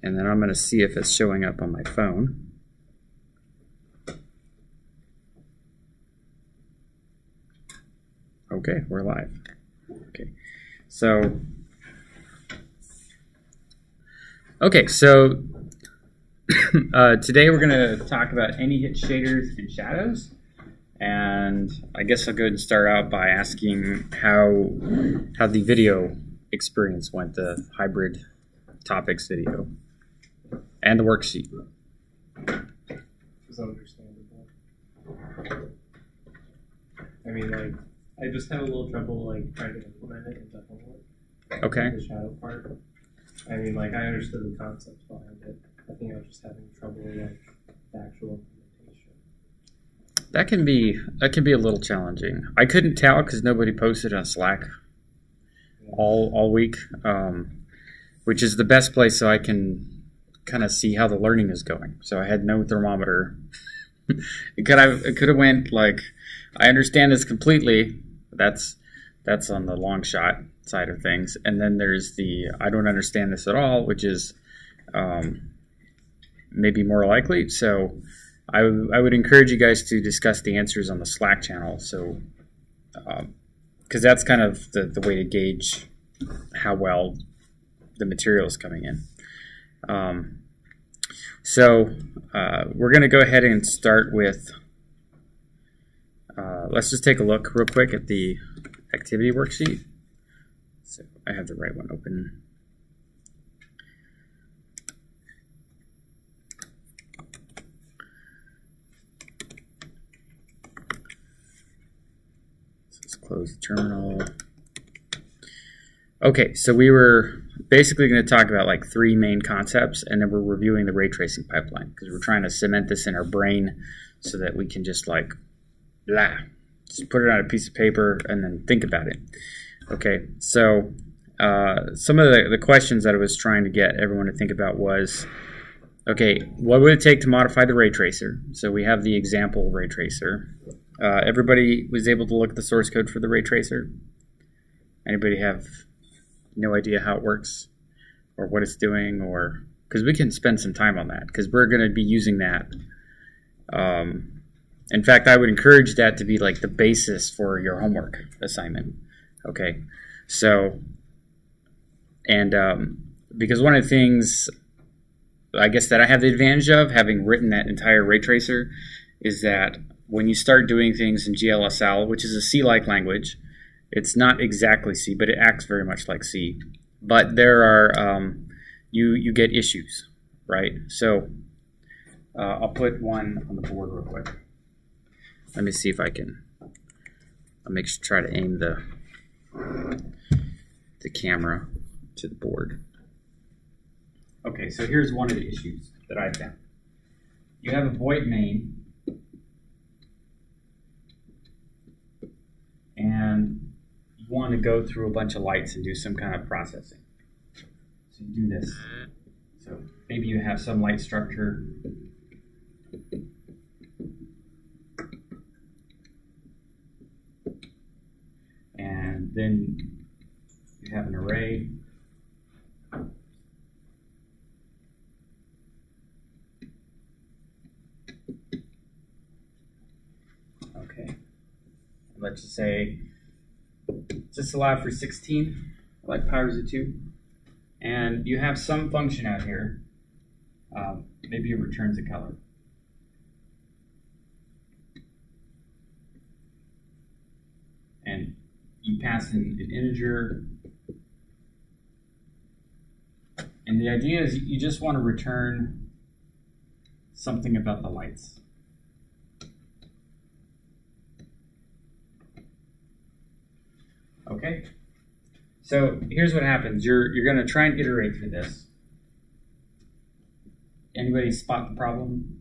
and then I'm going to see if it's showing up on my phone. Okay, we're live. Okay, so today we're going to talk about any-hit shaders and shadows, and I guess I'll go ahead and start out by asking how the video experience went, the hybrid topics video and the worksheet. It was understandable. I mean, like, I just had a little trouble, like, trying to implement it in Homework. Okay. The shadow part. I mean, like, I understood the concepts behind it. I think I was just having trouble with, like, the actual implementation. That can be a little challenging. I couldn't tell because nobody posted on Slack all week, which is the best place so I can kind of see how the learning is going. So I had no thermometer. It could have went like, I understand this completely. That's on the long shot side of things, and then there's the I don't understand this at all, which is maybe more likely. So I would encourage you guys to discuss the answers on the Slack channel. So because that's kind of the way to gauge how well the material is coming in. We're going to go ahead and start with, let's just take a look real quick at the activity worksheet. So I have the right one open. So let's close the terminal. Okay, so we were basically going to talk about like three main concepts, and then we're reviewing the ray tracing pipeline because we're trying to cement this in our brain so that we can just like, just put it on a piece of paper and then think about it. Okay, so some of the questions that I was trying to get everyone to think about was, okay, what would it take to modify the ray tracer? So we have the example ray tracer. Everybody was able to look at the source code for the ray tracer? Anybody have no idea how it works or what it's doing? Or because we can spend some time on that because we're going to be using that. In fact, I would encourage that to be like the basis for your homework assignment. Okay, so, and because one of the things I guess that I have the advantage of having written that entire ray tracer is that when you start doing things in GLSL, which is a C-like language, it's not exactly C, but it acts very much like C. But there are, you get issues, right? So I'll put one on the board real quick. Let me see if I can, try to aim the camera to the board. Okay, so here's one of the issues that I found. You have a void main, and you want to go through a bunch of lights and do some kind of processing. So you do this. So maybe you have some light structure. And then you have an array. Okay. Let's just say, just allow for 16, like powers of 2. And you have some function out here. Maybe it returns a color. And you pass in an integer. And the idea is you just want to return something about the lights. Okay? So here's what happens. You're going to try and iterate through this. Anybody spot the problem?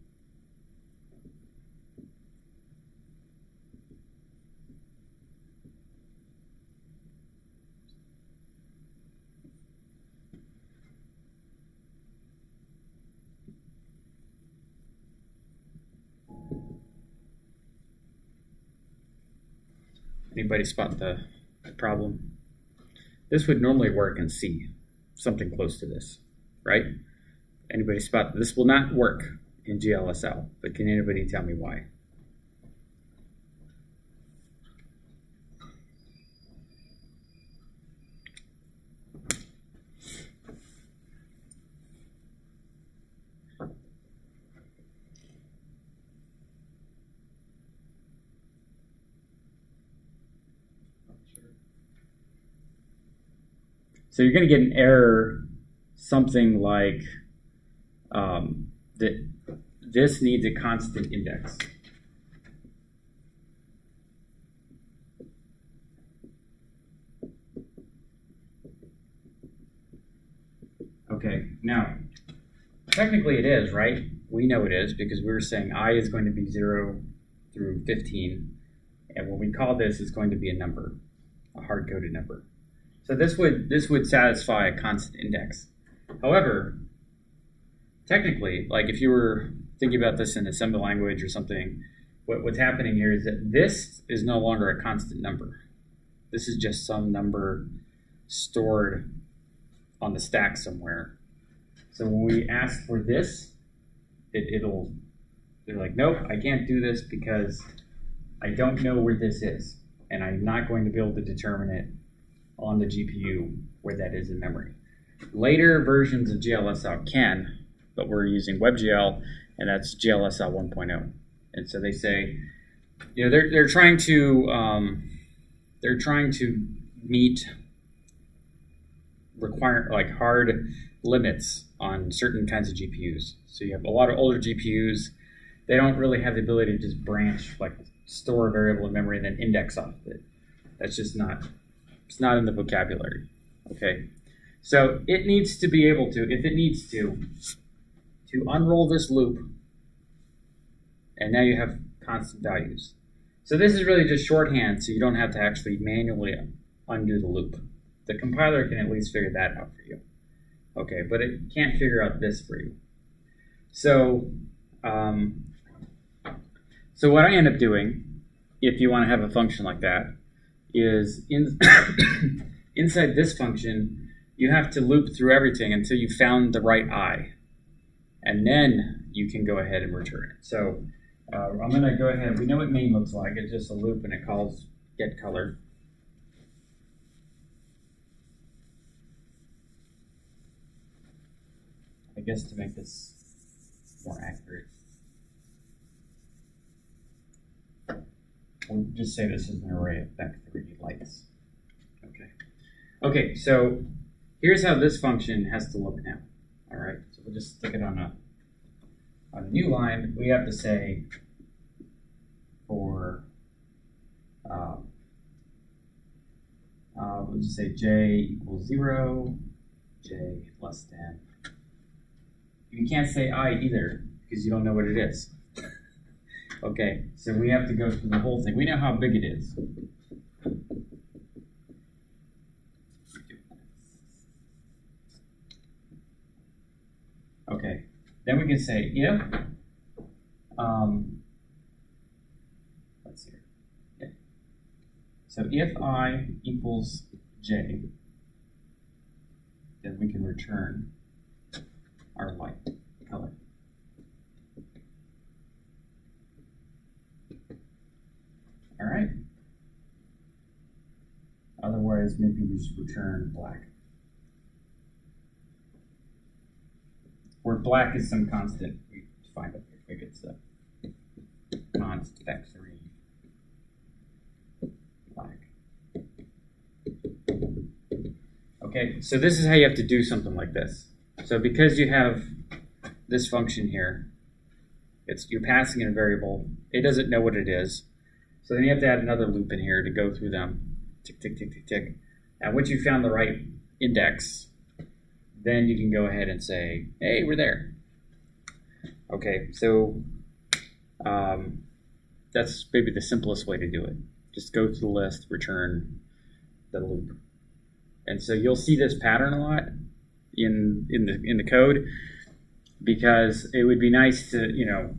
Anybody spot the problem? This would normally work in C, something close to this, right? Anybody spot that? This will not work in GLSL, but can anybody tell me why? So you're going to get an error, something like that this needs a constant index. Okay, now, technically it is, right? We know it is because we were saying I is going to be 0 through 15, and when we call this, it's going to be a number, a hard-coded number. So this would satisfy a constant index. However, technically, like if you were thinking about this in assembly language or something, what's happening here is that this is no longer a constant number. This is just some number stored on the stack somewhere. So when we ask for this, they're like, nope, I can't do this because I don't know where this is, and I'm not going to be able to determine it on the GPU where that is in memory. Later versions of GLSL can, but we're using WebGL, and that's GLSL 1.0. And so they say, you know, they're trying to meet like hard limits on certain kinds of GPUs. So you have a lot of older GPUs, they don't really have the ability to just branch, like store a variable in memory and then index off of it. That's just not, it's not in the vocabulary, okay? So it needs to be able to, if it needs to unroll this loop, and now you have constant values. So this is really just shorthand, so you don't have to actually manually undo the loop. The compiler can at least figure that out for you. Okay, but it can't figure out this for you. So, so what I end up doing, if you want to have a function like that, is inside this function, you have to loop through everything until you found the right I. And then you can go ahead and return it. So I'm going to go ahead. We know what main looks like. It's just a loop, and it calls getColor. I guess to make this more accurate, we'll just say this is an array of vec3 lights. Okay. Okay, so here's how this function has to look now. All right, so we'll just stick it on a new line. We have to say for we'll just say j equals 0, j less than. You can't say I either because you don't know what it is. Okay, so we have to go through the whole thing. We know how big it is. Okay, then we can say if, let's see here. Yeah. So if I equals j, then we can return our light color. All right. Otherwise, maybe we should return black. Where black is some constant, we find up here. Maybe it's a const vec3 black. Okay, so this is how you have to do something like this. So because you have this function here, you're passing in a variable. It doesn't know what it is. So then you have to add another loop in here to go through them. Tick, tick, tick, tick, tick. And once you found the right index, then you can go ahead and say, hey, we're there. Okay, so that's maybe the simplest way to do it. Just go to the list, return the loop. And so you'll see this pattern a lot in the code, because it would be nice to, you know,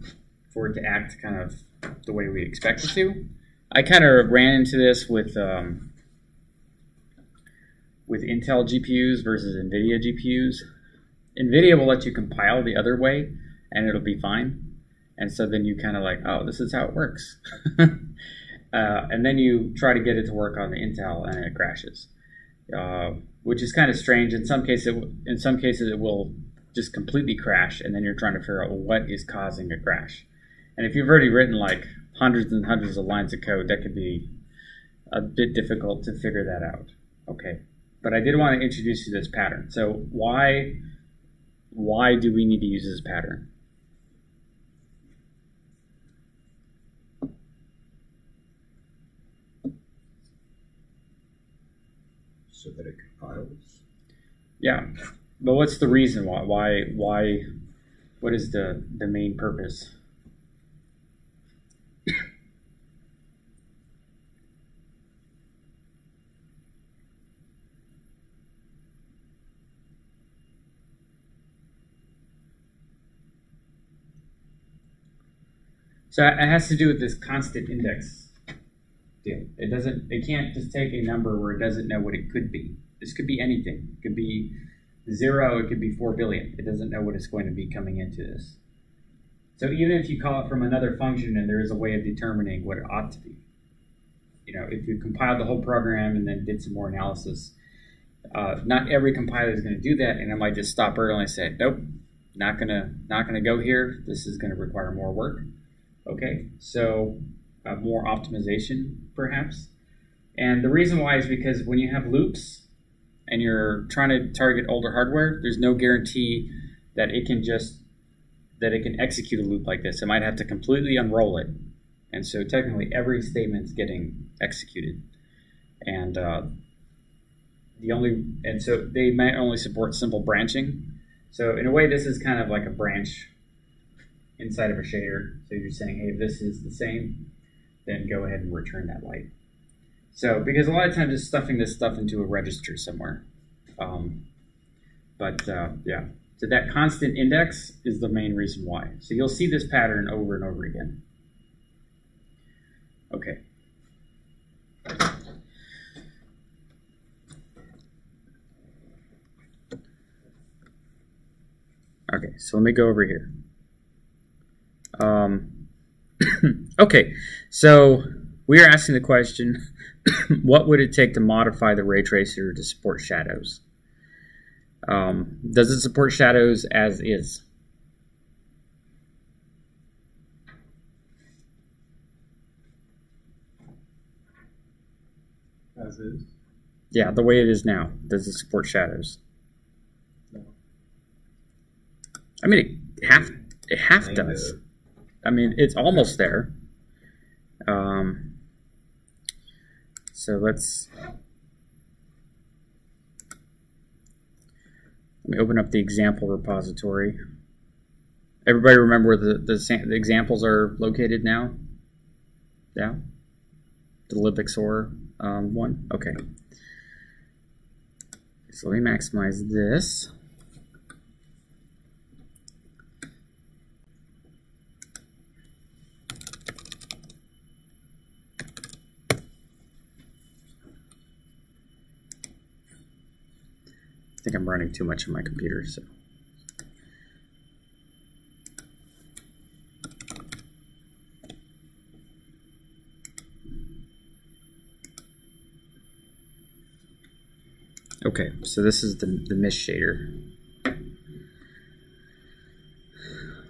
for it to act kind of the way we expect it to. I kind of ran into this with Intel GPUs versus NVIDIA GPUs. NVIDIA will let you compile the other way, and it'll be fine. And so then you kind of like, oh, this is how it works. And then you try to get it to work on the Intel, and it crashes, which is kind of strange. In some cases, it will just completely crash, and then you're trying to figure out, well, what is causing a crash. And if you've already written like hundreds and hundreds of lines of code, that could be a bit difficult to figure that out. Okay, but I did want to introduce you to this pattern. So why do we need to use this pattern? So that it compiles. Yeah, but what's the reason why? Why? What is the main purpose? So it has to do with this constant index deal. It can't just take a number where it doesn't know what it could be. This could be anything. It could be 0, it could be 4 billion. It doesn't know what it's going to be coming into this. So even if you call it from another function and there is a way of determining what it ought to be, you know, if you compiled the whole program and then did some more analysis, not every compiler is going to do that, and it might just stop early and say, nope, not gonna go here. This is going to require more work. Okay, so more optimization perhaps. And the reason why is because when you have loops and you're trying to target older hardware, there's no guarantee that it can execute a loop like this. It might have to completely unroll it. And so technically every statement's getting executed. And so they might only support simple branching. So in a way, this is kind of like a branch inside of a shader. So you're saying, hey, if this is the same, then go ahead and return that light. So, because a lot of times it's stuffing this stuff into a register somewhere. Yeah. So that constant index is the main reason why. So you'll see this pattern over and over again. Okay. Okay, so let me go over here. Okay, so we are asking the question, what would it take to modify the ray tracer to support shadows? Does it support shadows as is? As is? Yeah, the way it is now. Does it support shadows? No. I mean, it half does. I mean, it's almost there. So let me open up the example repository. Everybody remember where the examples are located now? Yeah? The libxor one? Okay. So let me maximize this. I think I'm running too much on my computer, so. Okay, so this is the mist shader.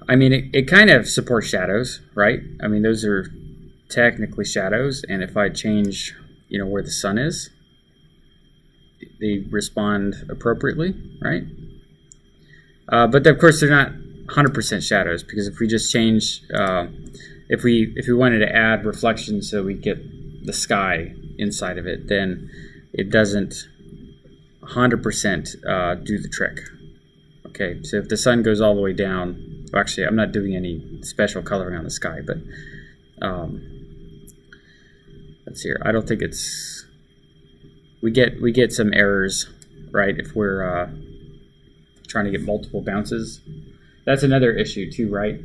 I mean, it kind of supports shadows, right? I mean, those are technically shadows, and if I change, you know, where the sun is, they respond appropriately, right? But of course, they're not 100% shadows, because if we just change, if we wanted to add reflection so we get the sky inside of it, then it doesn't 100% do the trick. Okay, so if the sun goes all the way down, well, actually, I'm not doing any special coloring on the sky, but let's see here. I don't think it's. We get some errors, right, if we're trying to get multiple bounces. That's another issue too, right?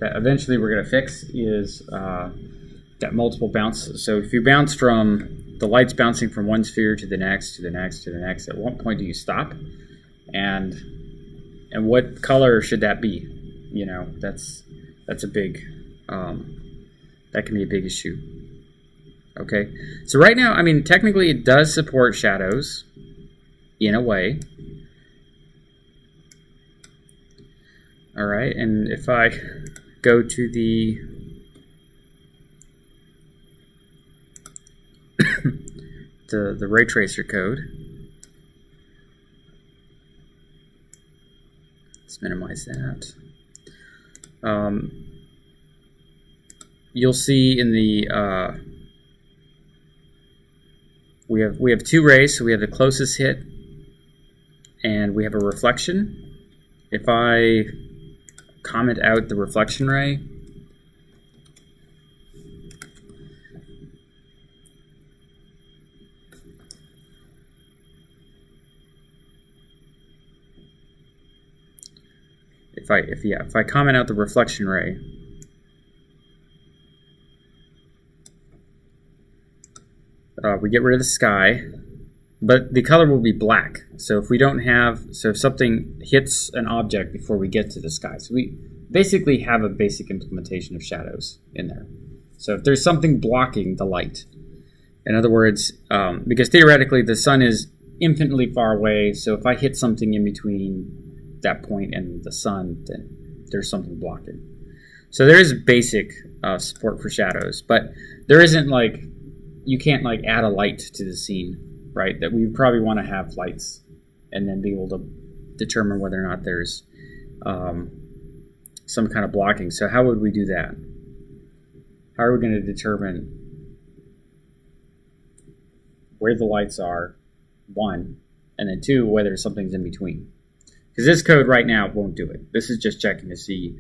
That eventually we're going to fix is that multiple bounce. So if you bounce from, the light's bouncing from one sphere to the next, to the next, to the next, at what point do you stop? And And what color should that be? You know, that's a big, that can be a big issue. Okay, so right now, I mean, technically it does support shadows in a way. All right, and if I go to the the ray tracer code, let's minimize that. You'll see in the we have two rays, so we have the closest hit, and we have a reflection. If I comment out the reflection ray, if I comment out the reflection ray, we get rid of the sky, but the color will be black. So if we don't have, so if something hits an object before we get to the sky, so we basically have a basic implementation of shadows in there. So if there's something blocking the light, in other words, because theoretically the sun is infinitely far away, so if I hit something in between that point and the sun, then there's something blocking. So there is basic support for shadows, but there isn't like, you can't like add a light to the scene, right? That we probably want to have lights and then be able to determine whether or not there's some kind of blocking. So how would we do that? How are we going to determine where the lights are, one, and then two, whether something's in between? Because this code right now won't do it. This is just checking to see,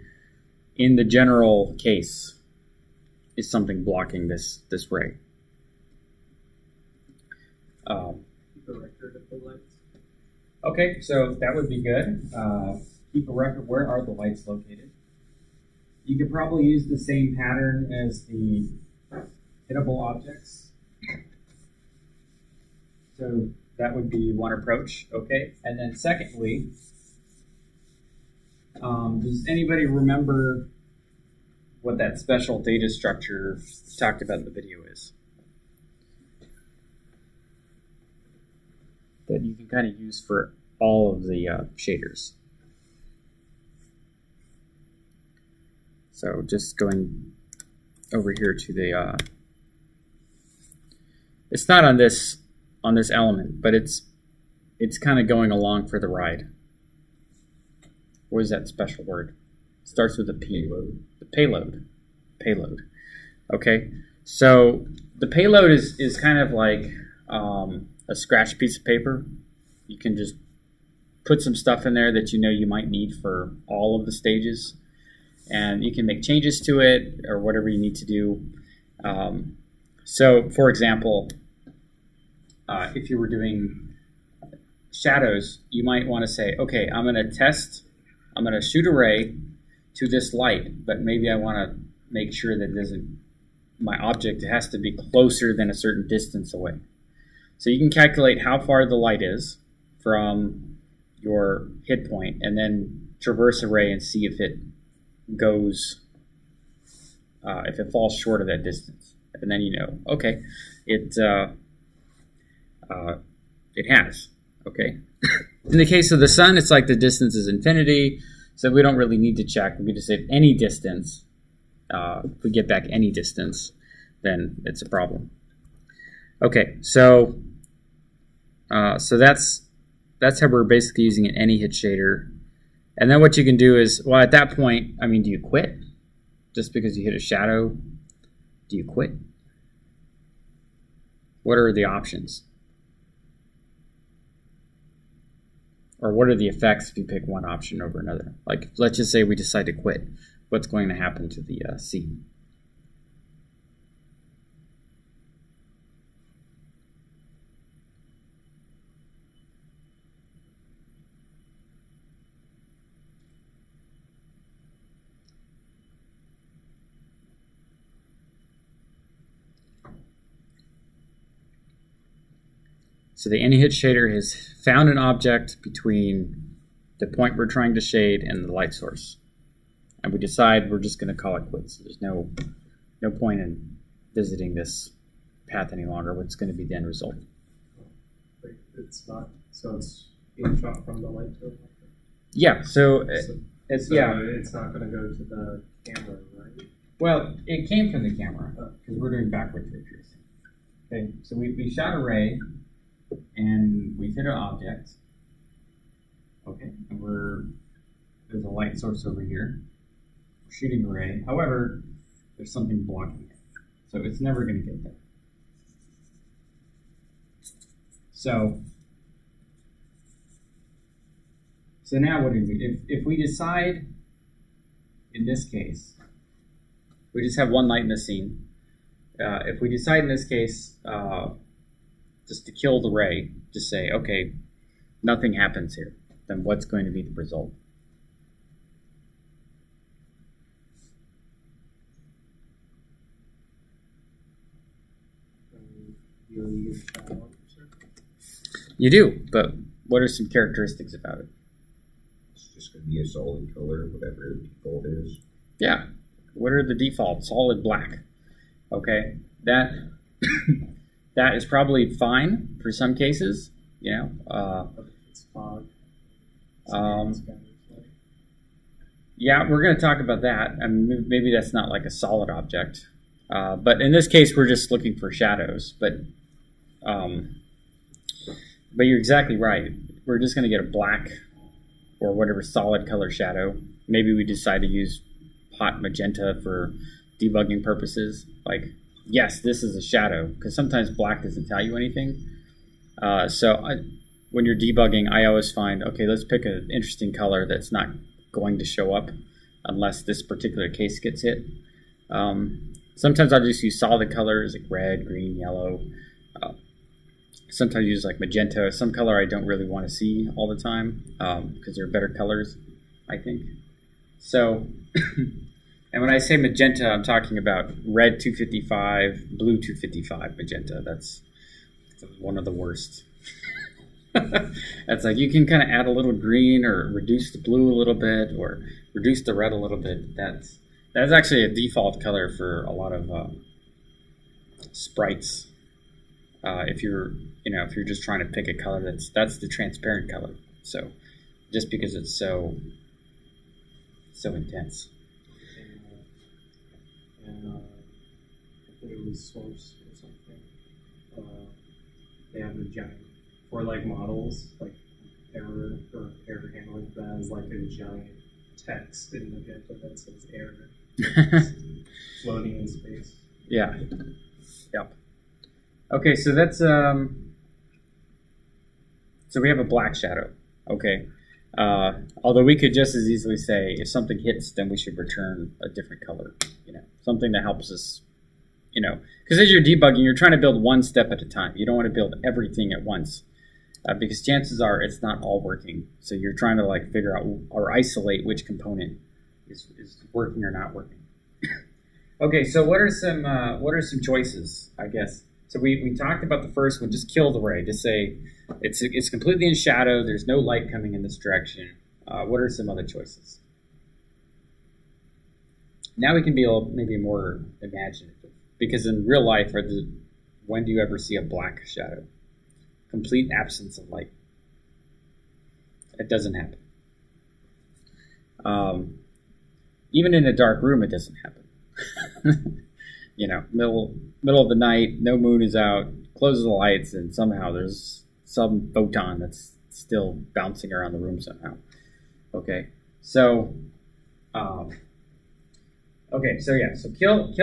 in the general case, is something blocking this ray. Keep a record of the lights. Okay, so that would be good. Keep a record. Where are the lights located? You could probably use the same pattern as the hittable objects. So that would be one approach. Okay, and then secondly, does anybody remember what that special data structure talked about in the video is? That you can kind of use for all of the shaders. So just going over here to the, it's not on this element, but it's kind of going along for the ride. What is that special word? It starts with a P. Payload. The payload. Payload. Okay. So the payload is kind of like a scratch piece of paper. You can just put some stuff in there that you know you might need for all of the stages, and you can make changes to it or whatever you need to do. So for example, if you were doing shadows, you might want to say, okay, I'm going to shoot a ray to this light, but maybe I want to make sure that my object has to be closer than a certain distance away. So you can calculate how far the light is from your hit point and then traverse a ray and see if it goes, if it falls short of that distance. And then you know, okay, it has, okay. In the case of the sun, it's like the distance is infinity, so we don't really need to check. We can just say any distance. If we get back any distance, then it's a problem. Okay, so that's how we're basically using an any hit shader. And then what you can do is, well, at that point, I mean, do you quit? Just because you hit a shadow, do you quit? What are the options? Or what are the effects if you pick one option over another? Like, let's just say we decide to quit. What's going to happen to the scene? So the any hit shader has found an object between the point we're trying to shade, and the light source. And we decide we're just going to call it quits. There's no point in visiting this path any longer. What's going to be the end result? Wait, it's not. So it's being shot from the light source. Yeah. So It's not going to go to the camera, right? Well, it came from the camera because we're doing backwards ray tracing. Okay, so we shot a ray and we hit an object. Okay, and there's a light source over here. We're shooting a ray. However, there's something blocking it, so it's never going to get there. So now what do we do? If we decide, in this case, we just have one light in the scene. If we decide in this case just to kill the ray, just say, okay, nothing happens here, then what's going to be the result? You do, but what are some characteristics about it? It's just going to be a solid color, whatever the default is. Yeah. What are the defaults? Solid black. Okay. That that is probably fine for some cases. You know. It's fog. Yeah, we're going to talk about that. I mean, maybe that's not like a solid object, but in this case, we're just looking for shadows. But you're exactly right. We're just going to get a black or whatever solid color shadow. Maybe we decide to use hot magenta for debugging purposes. Like, yes, this is a shadow, because sometimes black doesn't tell you anything. When you're debugging, I always find, okay, let's pick an interesting color that's not going to show up unless this particular case gets hit. Sometimes I'll just use solid colors like red, green, yellow. Sometimes I use like magenta, some color I don't really want to see all the time because they're better colors, I think. So, and when I say magenta, I'm talking about red 255, blue 255 magenta. That's one of the worst. That's like you can kind of add a little green or reduce the blue a little bit or reduce the red a little bit. That's actually a default color for a lot of sprites. If you're just trying to pick a color, that's the transparent color. So just because it's so intense. And I think it was Source or something. They have a giant, for like models, like error or error handling, that has like a giant text in magenta that says error floating in space. Yeah. Yep. Okay, so that's so we have a black shadow. Okay. Although we could just as easily say if something hits, then we should return a different color. Something that helps us. Because as you're debugging, you're trying to build one step at a time. You don't want to build everything at once because chances are it's not all working. So you're trying to like figure out or isolate which component is working or not working. Okay, so what are some choices? I guess. So we talked about the first one, just kill the ray. Just say it's completely in shadow. There's no light coming in this direction. What are some other choices? Now we can be maybe more imaginative, because in real life, when do you ever see a black shadow? Complete absence of light. It doesn't happen. Even in a dark room, it doesn't happen. Middle of the night, no moon is out, closes the lights, and somehow there's some photon that's still bouncing around the room somehow. Okay, so kill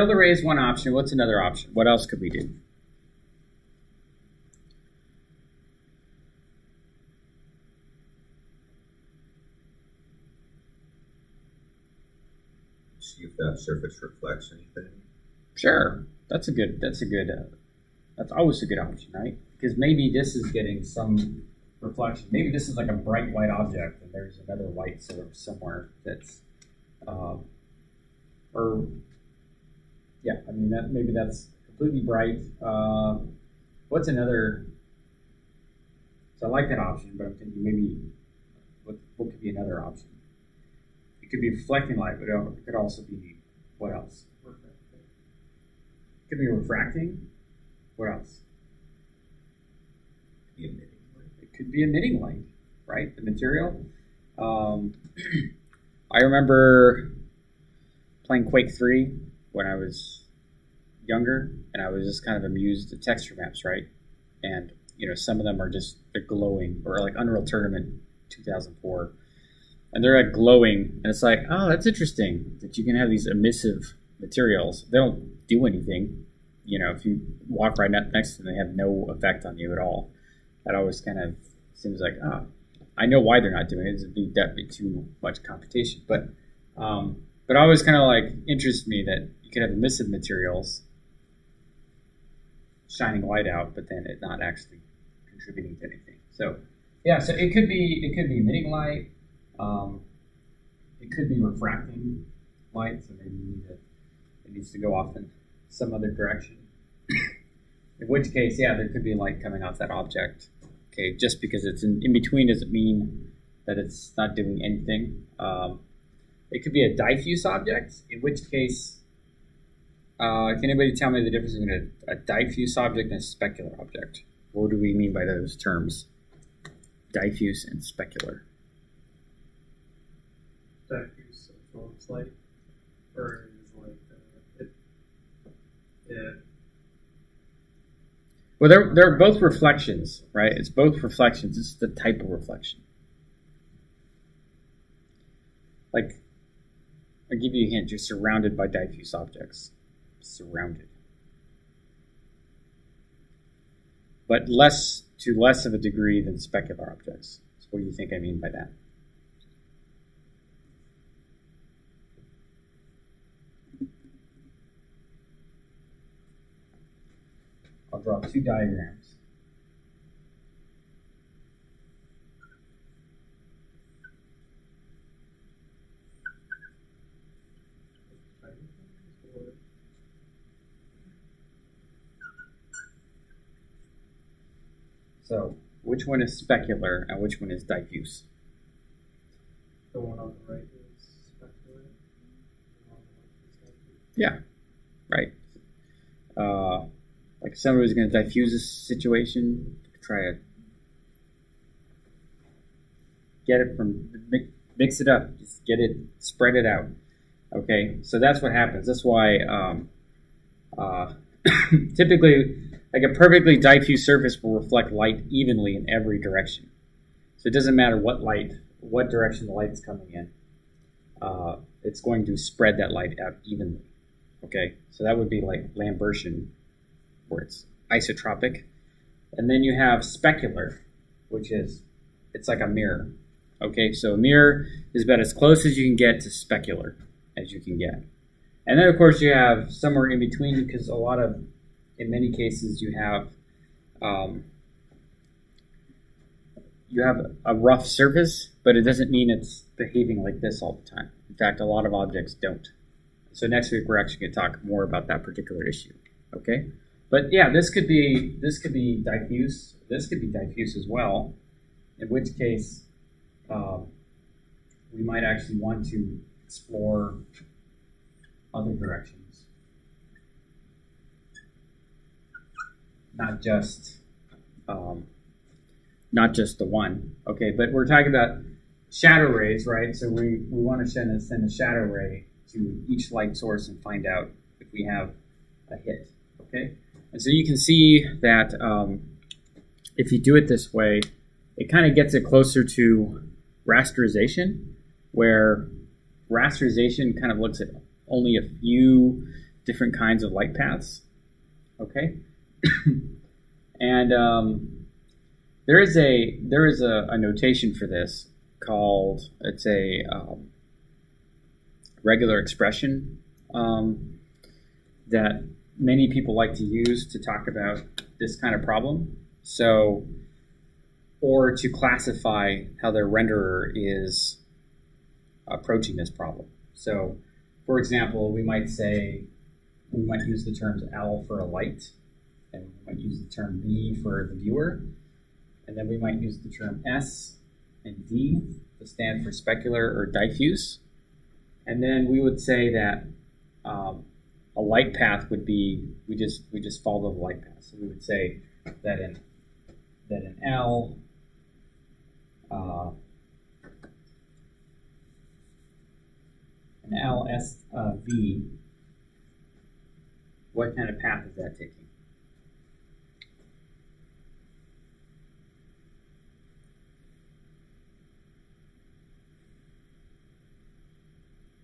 the ray is one option. What's another option? What else could we do? See if that surface reflects anything. Sure, that's always a good option, right? Because maybe this is getting some reflection. Maybe this is like a bright white object, and there's another white source somewhere that's, maybe that's completely bright. What's another? So I like that option, but I'm thinking maybe what could be option. It could be reflecting light, but it could also be what else? It could be refracting. What else? Emitting. It could be emitting light, right? The material. I remember playing Quake 3 when I was younger, and I was just kind of amused at texture maps, right? And some of them are they're glowing, or like Unreal Tournament 2004, and they're like glowing, and it's like, oh, that's interesting that you can have these emissive materials. They don't do anything. If you walk right next to them, they have no effect on you at all. That always kind of seems like, I know why they're not doing it. It'd be definitely too much computation. But always kind of like interests me that you could have emissive materials shining light out, but then it not actually contributing to anything. So yeah, so it could be emitting light. It could be refracting light. So maybe it needs to go off in some other direction. In which case, yeah, there could be light coming off that object. Okay, just because it's in between doesn't mean that it's not doing anything. It could be a diffuse object, in which case, can anybody tell me the difference between a diffuse object and a specular object? What do we mean by those terms? Diffuse and specular. Diffuse, so it's like, or is like, Well, they're both reflections, right? It's both reflections. It's the type of reflection. Like, I'll give you a hint. You're surrounded by diffuse objects. Surrounded. But to less of a degree than specular objects. So what do you think I mean by that? I'll draw two diagrams. So, which one is specular and which one is diffuse? the one on the right is specular. The one on the left is diffuse. Yeah, right. Like if somebody was going to diffuse a situation, try to get it mix it up, just spread it out. Okay, so that's what happens. That's why typically, like a perfectly diffuse surface will reflect light evenly in every direction. So it doesn't matter what direction the light's coming in. It's going to spread that light out evenly. Okay, so that would be like Lambertian, where it's isotropic. And then you have specular, which is, it's like a mirror. Okay, so a mirror is about as close as you can get to specular as you can get. And then of course you have somewhere in between, because in many cases you have a rough surface, but it doesn't mean it's behaving like this all the time. In fact, a lot of objects don't. So next week we're actually going to talk more about that particular issue. Okay, but yeah, this could be diffuse. This could be diffuse as well. In which case, we might actually want to explore other directions, not just the one. Okay, but we're talking about shadow rays, right? So we want to send a shadow ray to each light source and find out if we have a hit. Okay, and so you can see that if you do it this way, it kind of gets it closer to rasterization, where rasterization kind of looks at only a few different kinds of light paths. Okay, and there is a notation for this called, it's a regular expression that many people like to use to talk about this kind of problem. So, or to classify how their renderer is approaching this problem. So, for example, we might use the terms L for a light, and we might use the term B for the viewer, and then we might use the term S and D to stand for specular or diffuse. And then we would say that a light path would be, we just follow the light path. So we would say that in L, an LSV, what kind of path is that taking?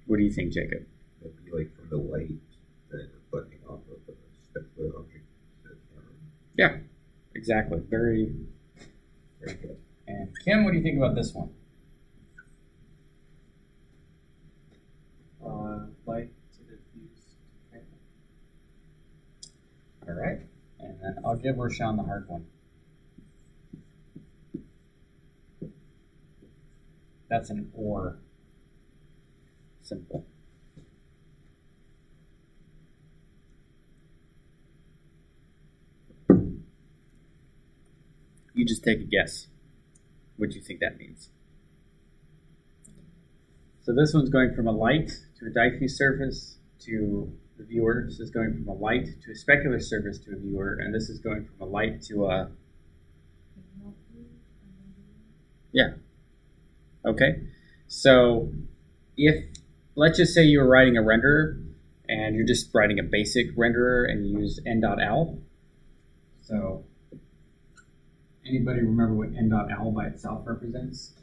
What do you think, Jacob? It'd be like from the light then reflecting off of the specular object. Yeah, exactly. Very, very good. And Kim, what do you think about this one? Light to diffuse. Okay. All right. And then I'll give Roshan the hard one. That's an OR symbol. You just take a guess. What do you think that means? So this one's going from a light to a diffuse surface to the viewer. This is going from a light to a specular surface to a viewer, and this is going from a light to a... Yeah. Okay. So if, let's just say you were writing a renderer, and you're just writing a basic renderer, and you use n.l. So anybody remember what n.l by itself represents?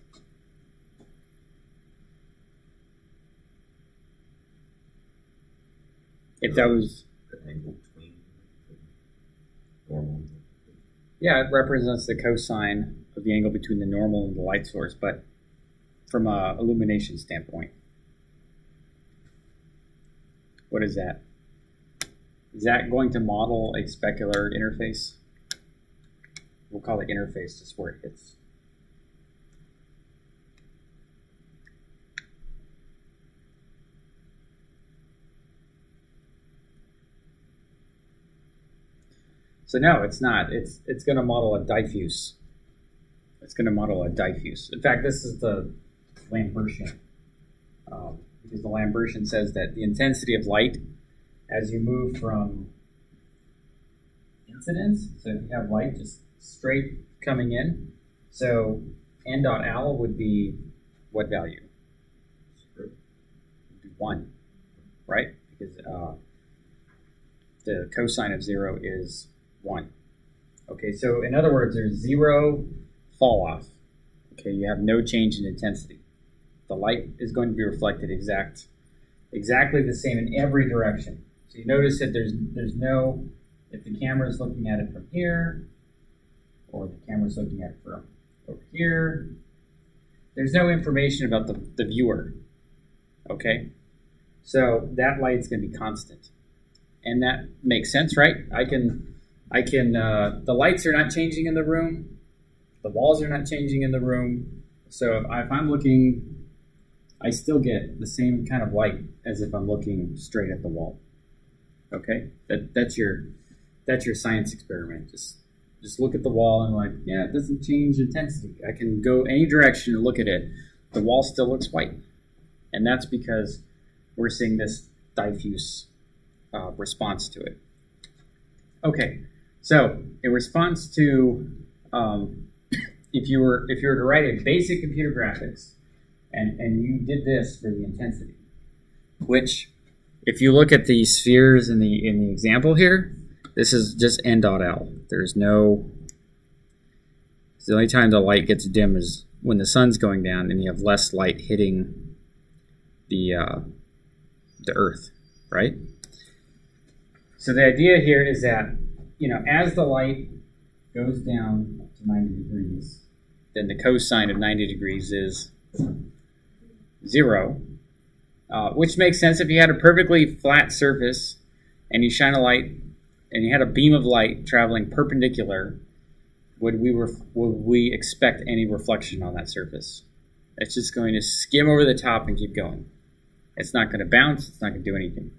If that was... The angle between the normal. Yeah, it represents the cosine of the angle between the normal and the light source, but from a illumination standpoint. What is that? Is that going to model a specular interface? We'll call it interface just where it hits. So no, it's not. It's going to model a diffuse. It's going to model a diffuse. In fact, this is the Lambertian. Because the Lambertian says that the intensity of light as you move from incidence, so if you have light just straight coming in, so n.al would be what value? It would be 1, right? Because the cosine of 0 is 1. Okay, so in other words, there's 0 fall off. Okay, you have no change in intensity. The light is going to be reflected exactly the same in every direction. So you notice that there's no, if the camera is looking at it from here, or the camera is looking at it from over here, there's no information about the viewer. Okay, so that light's going to be constant, and that makes sense, right? The lights are not changing in the room, the walls are not changing in the room. So if I'm looking, I still get the same kind of light as if I'm looking straight at the wall. Okay, that's your science experiment. Just look at the wall and like, yeah, it doesn't change intensity. I can go any direction and look at it. The wall still looks white, and that's because we're seeing this diffuse response to it. Okay, so in response to if you were to write a basic computer graphics, and you did this for the intensity, which if you look at the spheres in the example here, this is just n.l. There's no, the only time the light gets dim is when the sun's going down and you have less light hitting the earth, right? So the idea here is that, as the light goes down to 90 degrees, then the cosine of 90 degrees is 0, which makes sense if you had a perfectly flat surface and you shine a light and you had a beam of light traveling perpendicular, would we expect any reflection on that surface? It's just going to skim over the top and keep going. It's not going to bounce. It's not going to do anything.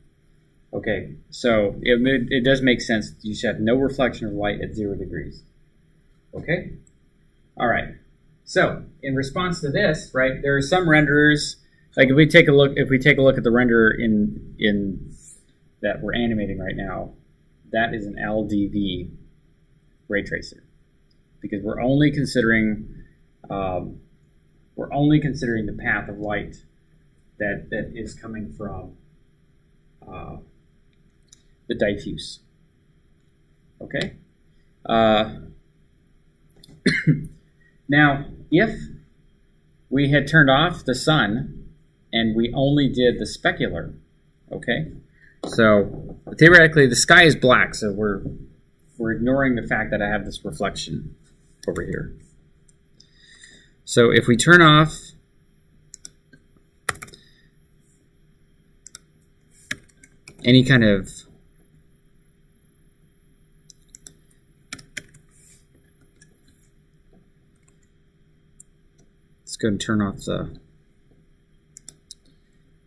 Okay, so it does make sense. You should have no reflection of light at 0 degrees. Okay? All right. So in response to this, right, there are some renderers. Like if we take a look at the renderer in that we're animating right now, that is an LDV ray tracer, because we're only considering the path of light that is coming from the diffuse. Okay. Now, if we had turned off the sun and we only did the specular, okay, so theoretically the sky is black, so we're ignoring the fact that I have this reflection over here. So if we turn off any kind of go and turn off the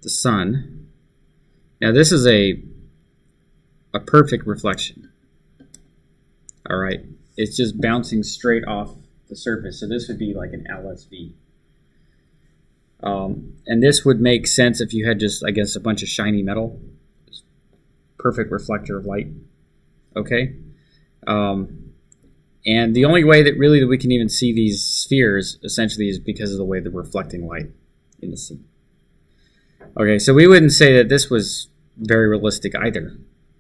sun. Now this is a perfect reflection. All right, it's just bouncing straight off the surface. So this would be like an LSV. And this would make sense if you had just, I guess, a bunch of shiny metal. Perfect reflector of light. Okay. And the only way that we can even see these spheres, essentially, is because of the way they're reflecting light in the sea. Okay, so we wouldn't say that this was very realistic either.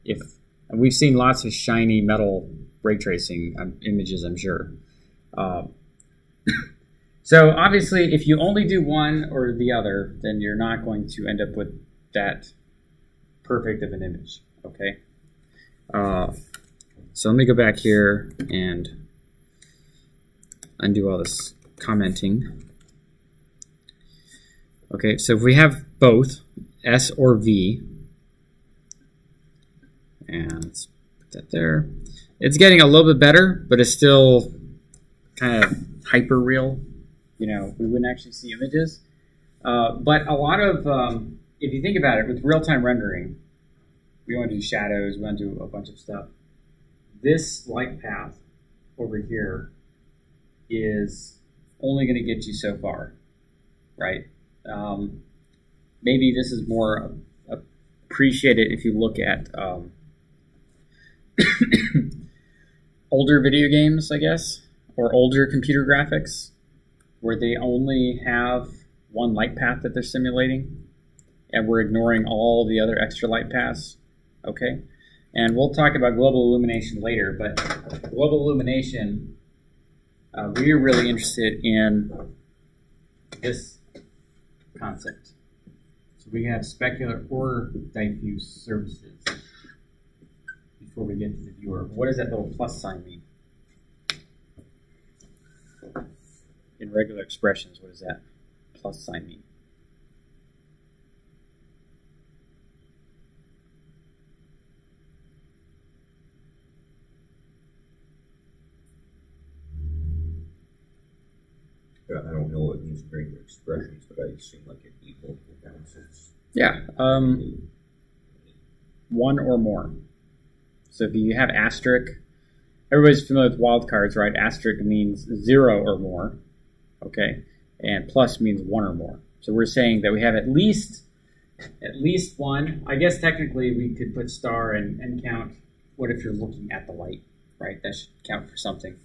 And we've seen lots of shiny metal ray tracing images, I'm sure. So obviously, if you only do one or the other, then you're not going to end up with that perfect of an image. Okay. So let me go back here and undo all this commenting. Okay, so if we have both S or V, and let's put that there. It's getting a little bit better, but it's still kind of hyper real. You know, we wouldn't actually see images. But a lot of, if you think about it, with real-time rendering, we want to do shadows, we want to do a bunch of stuff. This light path over here is only going to get you so far, right? Maybe this is more appreciated if you look at older video games, I guess, or older computer graphics, where they only have one light path that they're simulating, and we're ignoring all the other extra light paths, okay? And we'll talk about global illumination later, but global illumination, we're really interested in this concept. So we have specular or diffuse surfaces before we get to the viewer. What does that little plus sign mean? In regular expressions, what does that plus sign mean? I don't know what it means in regular expressions, but I seem like it equal balances. Yeah, one or more. So if you have asterisk, everybody's familiar with wildcards, right? Asterisk means 0 or more, okay? And plus means 1 or more. So we're saying that we have at least one. I guess technically we could put star and count. What if you're looking at the light, right? That should count for something.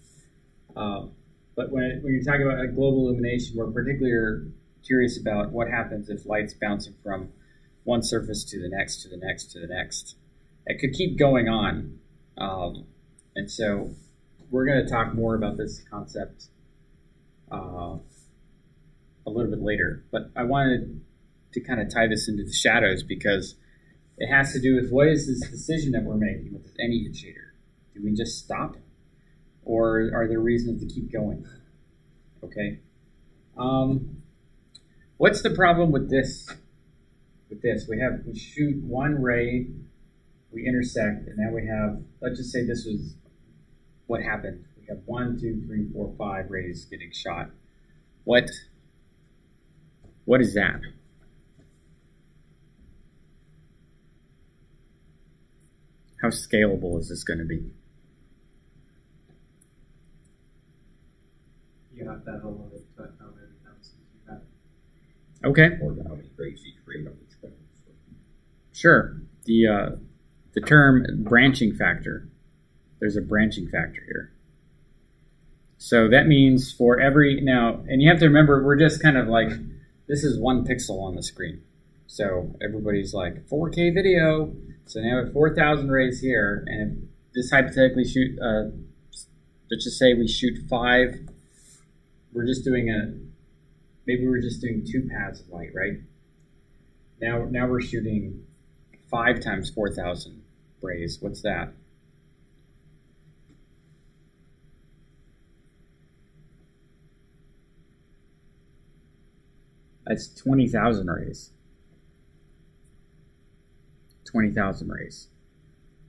But when you're talking about a global illumination, we're particularly curious about what happens if light's bouncing from one surface to the next, to the next, to the next. It could keep going on. And so we're going to talk more about this concept a little bit later. But I wanted to kind of tie this into the shadows because it has to do with what is this decision that we're making with any hit shader. Do we just stop? Or are there reasons to keep going? Okay. What's the problem with this? With this, we shoot one ray, we intersect, and now we have. Let's just say this was what happened. We have 1, 2, 3, 4, 5 rays getting shot. What is that? How scalable is this going to be? You have to have a lot of Okay. Or how many rays you create on each band. So, Sure. The term branching factor. There's a branching factor here. So that means for every now, and you have to remember, we're just kind of like, this is 1 pixel on the screen. So everybody's like 4K video. So now we have 4,000 rays here, and if this hypothetically shoot, let's just say we shoot 5. We're just doing maybe we're just doing 2 paths of light, right? Now we're shooting 5 times 4,000 rays. What's that? That's 20,000 rays. 20,000 rays.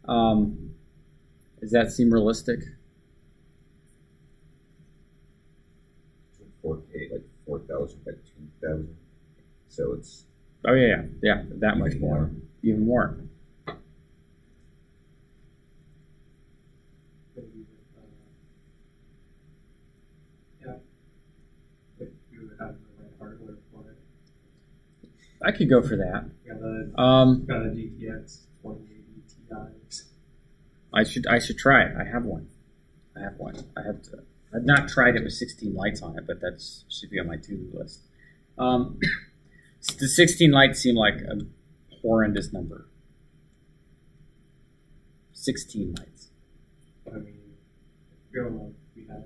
Does that seem realistic? 4K, like 4,000 by 2,000. So it's Oh yeah, that much more, even more. Yeah. If you would have the right hardware for it. I could go for that. Got a GTX 2080 Ti. I should try it. I have one. I've not tried it with 16 lights on it, but that should be on my to-do list. The 16 lights seem like a horrendous number. 16 lights. I mean, go on. We have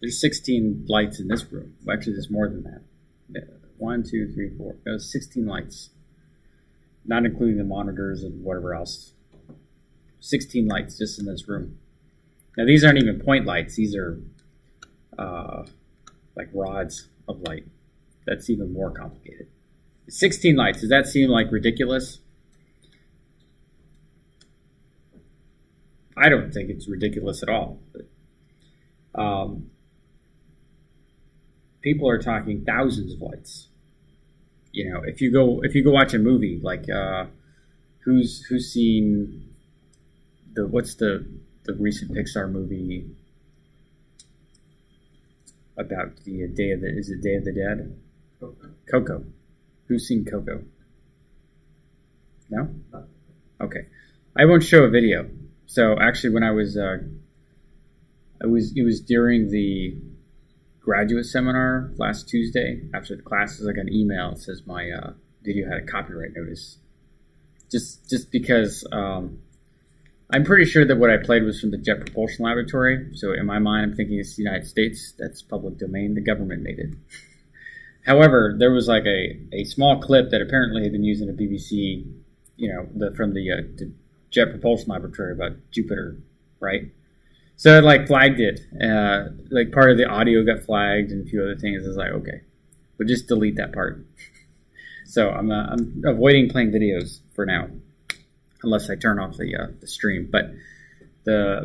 There's 16 lights in this room. Actually, there's more than that. 1, 2, 3, 4. There's 16 lights, not including the monitors and whatever else. 16 lights just in this room. Now, these aren't even point lights. These are like rods of light. That's even more complicated. 16 lights. Does that seem like ridiculous? I don't think it's ridiculous at all. But, people are talking thousands of lights. You know, if you go watch a movie, like who's seen what's the recent Pixar movie about the Day of the Dead? Coco. Who's seen Coco? No? Okay. I won't show a video. So actually when it was during the graduate seminar last Tuesday after the classes, I got an email that says my video had a copyright notice. Just because I'm pretty sure that what I played was from the Jet Propulsion Laboratory. So in my mind, I'm thinking it's the United States. That's public domain. The government made it. However, there was like a small clip that apparently had been used in a BBC, from the Jet Propulsion Laboratory about Jupiter, right? So it like flagged it. Like part of the audio got flagged and a few other things. I was like, okay, but just delete that part. So I'm avoiding playing videos for now, unless I turn off the stream. But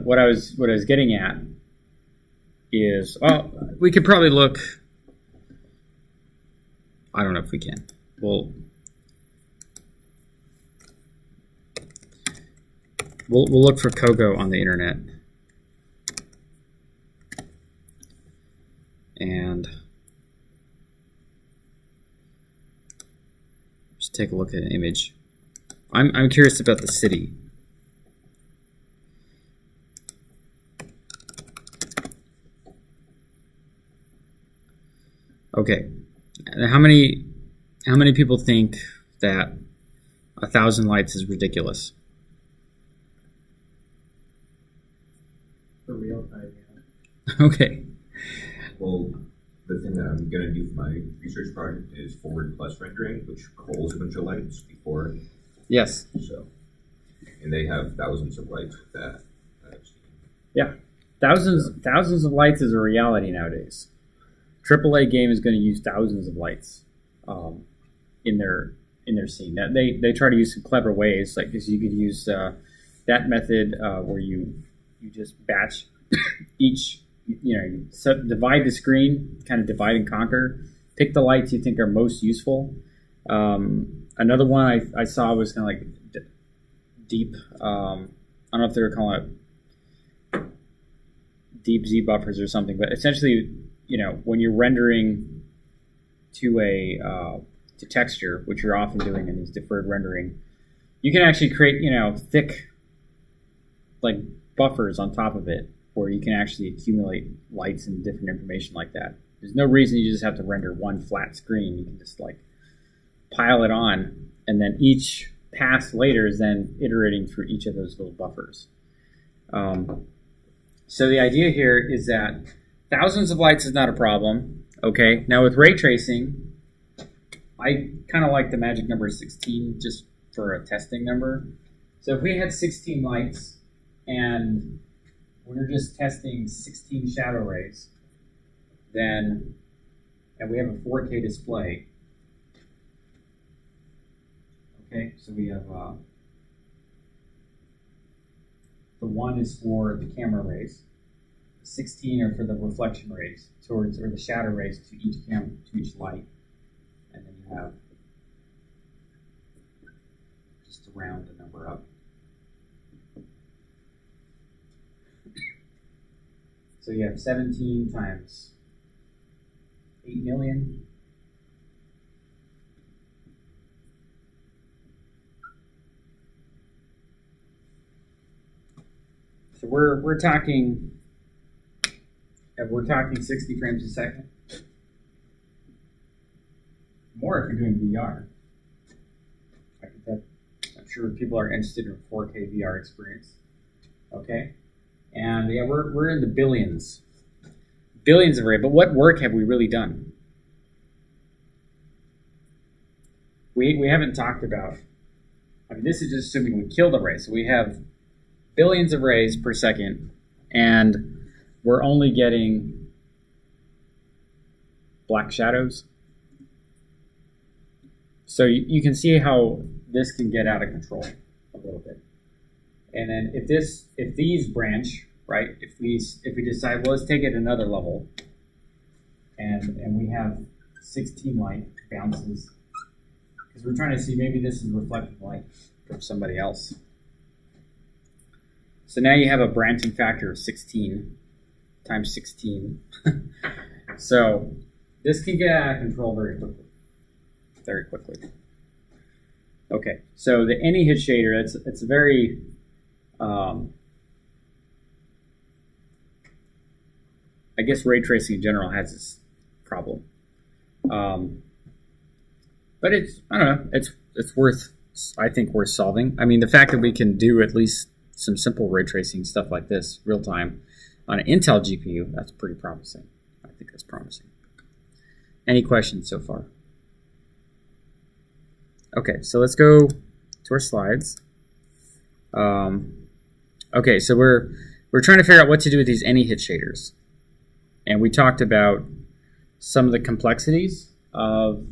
what I was getting at is, we could probably look. I don't know if we can. We'll look for Coco on the internet. And just take a look at an image. I'm curious about the city. Okay, how many people think that 1,000 lights is ridiculous? for real time. Yeah. Okay. Well, the thing that I'm going to do for my research project is forward plus rendering, which calls a bunch of lights before. Yes. So, and they have thousands of lights with that. Yeah. Thousands of lights is a reality nowadays. AAA game is going to use thousands of lights in their scene. Now, they try to use some clever ways, like because you could use that method where you just batch each. You divide the screen, kind of divide and conquer. Pick the lights you think are most useful. Another one I saw was kind of like deep. I don't know if they were calling it deep Z buffers or something, but essentially, when you're rendering to a to texture, which you're often doing in these deferred rendering, you can actually create, you know, thick like buffers on top of it, where you can actually accumulate lights and different information like that. There's no reason you just have to render one flat screen. You can just like pile it on, and then each pass later is then iterating through each of those little buffers. So the idea here is that thousands of lights is not a problem. Okay, now with ray tracing, I kind of like the magic number 16 just for a testing number. So if we had 16 lights and we're just testing 16 shadow rays, then, and we have a 4K display. Okay, so we have the 1 is for the camera rays, 16 are for the reflection rays towards, or the shadow rays to each camera, to each light, and then you have, just to round the number up. So you have 17 times 8 million. So we're talking 60 frames a second. More if you're doing VR. I'm sure people are interested in a 4K VR experience. Okay, and yeah, we're in the billions of array. But what work have we really done? We haven't talked about. I mean, this is just assuming we kill the array. So we have billions of rays per second, and we're only getting black shadows. So you can see how this can get out of control a little bit. And then if these branch, right, if we decide, well, let's take it another level, and we have 16 light bounces, because we're trying to see maybe this is reflected light from somebody else. So now you have a branching factor of 16 times 16. So this can get out of control very quickly. Very quickly. Okay, so the any hit shader, it's a very I guess ray tracing in general has this problem. But it's, I don't know, it's worth, I think, worth solving. I mean, the fact that we can do at least some simple ray tracing stuff like this real time on an Intel GPU, that's pretty promising. I think that's promising. Any questions so far? Okay, so let's go to our slides. Okay, so we're trying to figure out what to do with these any hit shaders. And we talked about some of the complexities of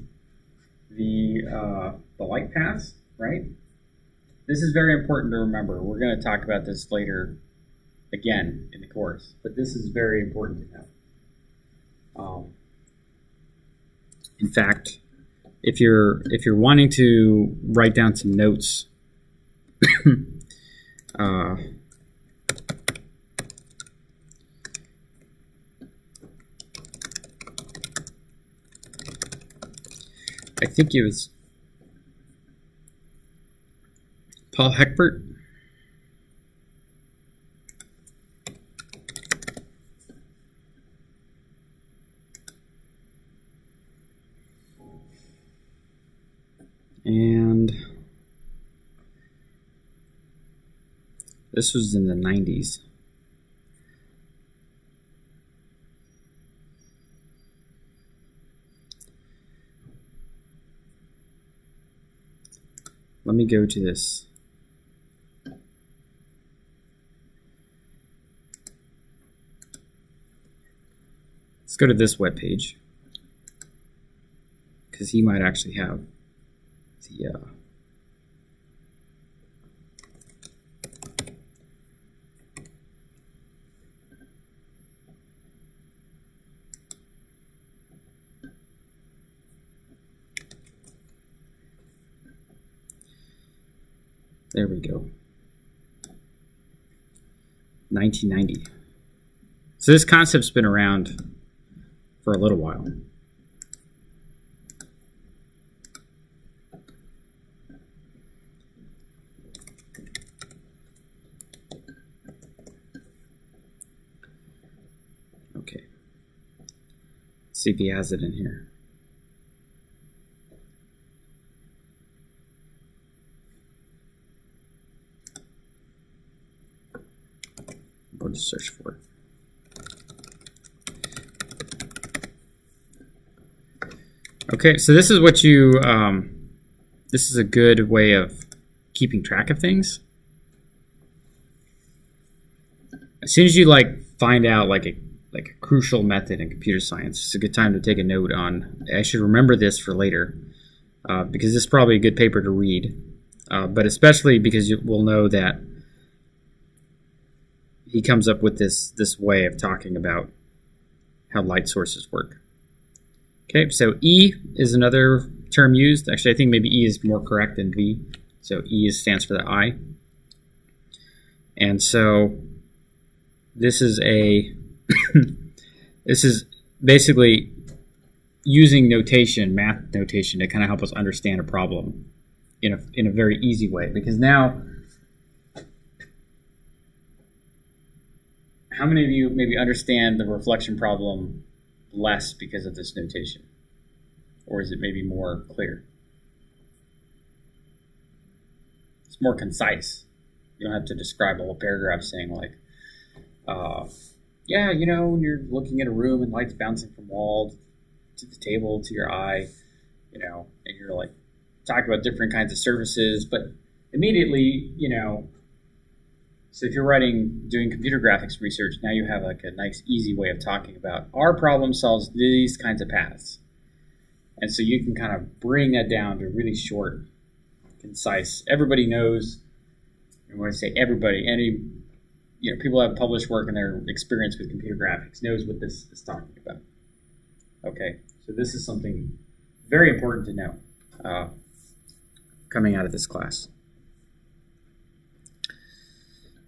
the light paths, right? This is very important to remember. We're going to talk about this later again in the course, but this is very important to know. In fact, if you're wanting to write down some notes, I think it was Paul Heckbert. And this was in the 90s. Let me go to this. Let's go to this web page, because he might actually have the there we go. 1990. So this concept's been around for a little while. See if he has it in here. We'll just search for it. Okay, so this is what you, this is a good way of keeping track of things. As soon as you find out a crucial method in computer science, it's a good time to take a note on, I should remember this for later, because this is probably a good paper to read, but especially because you will know that he comes up with this way of talking about how light sources work. Okay, so E is another term used. Actually, I think maybe E is more correct than V. So E stands for the I. And so this is this is basically using notation, math notation, to kind of help us understand a problem in a very easy way. Because now, how many of you maybe understand the reflection problem less because of this notation? Or is it maybe more clear? It's more concise. You don't have to describe a whole paragraph saying yeah, you know, when you're looking at a room and light's bouncing from wall to the table to your eye, you know, and you're talking about different kinds of surfaces, but immediately, you know, so if you're doing computer graphics research, now you have a nice, easy way of talking about our problem solves these kinds of paths. And so you can kind of bring that down to really short, concise. Everybody knows, and when I say everybody, people who have published work and their experience with computer graphics knows what this is talking about. Okay, so this is something very important to know coming out of this class.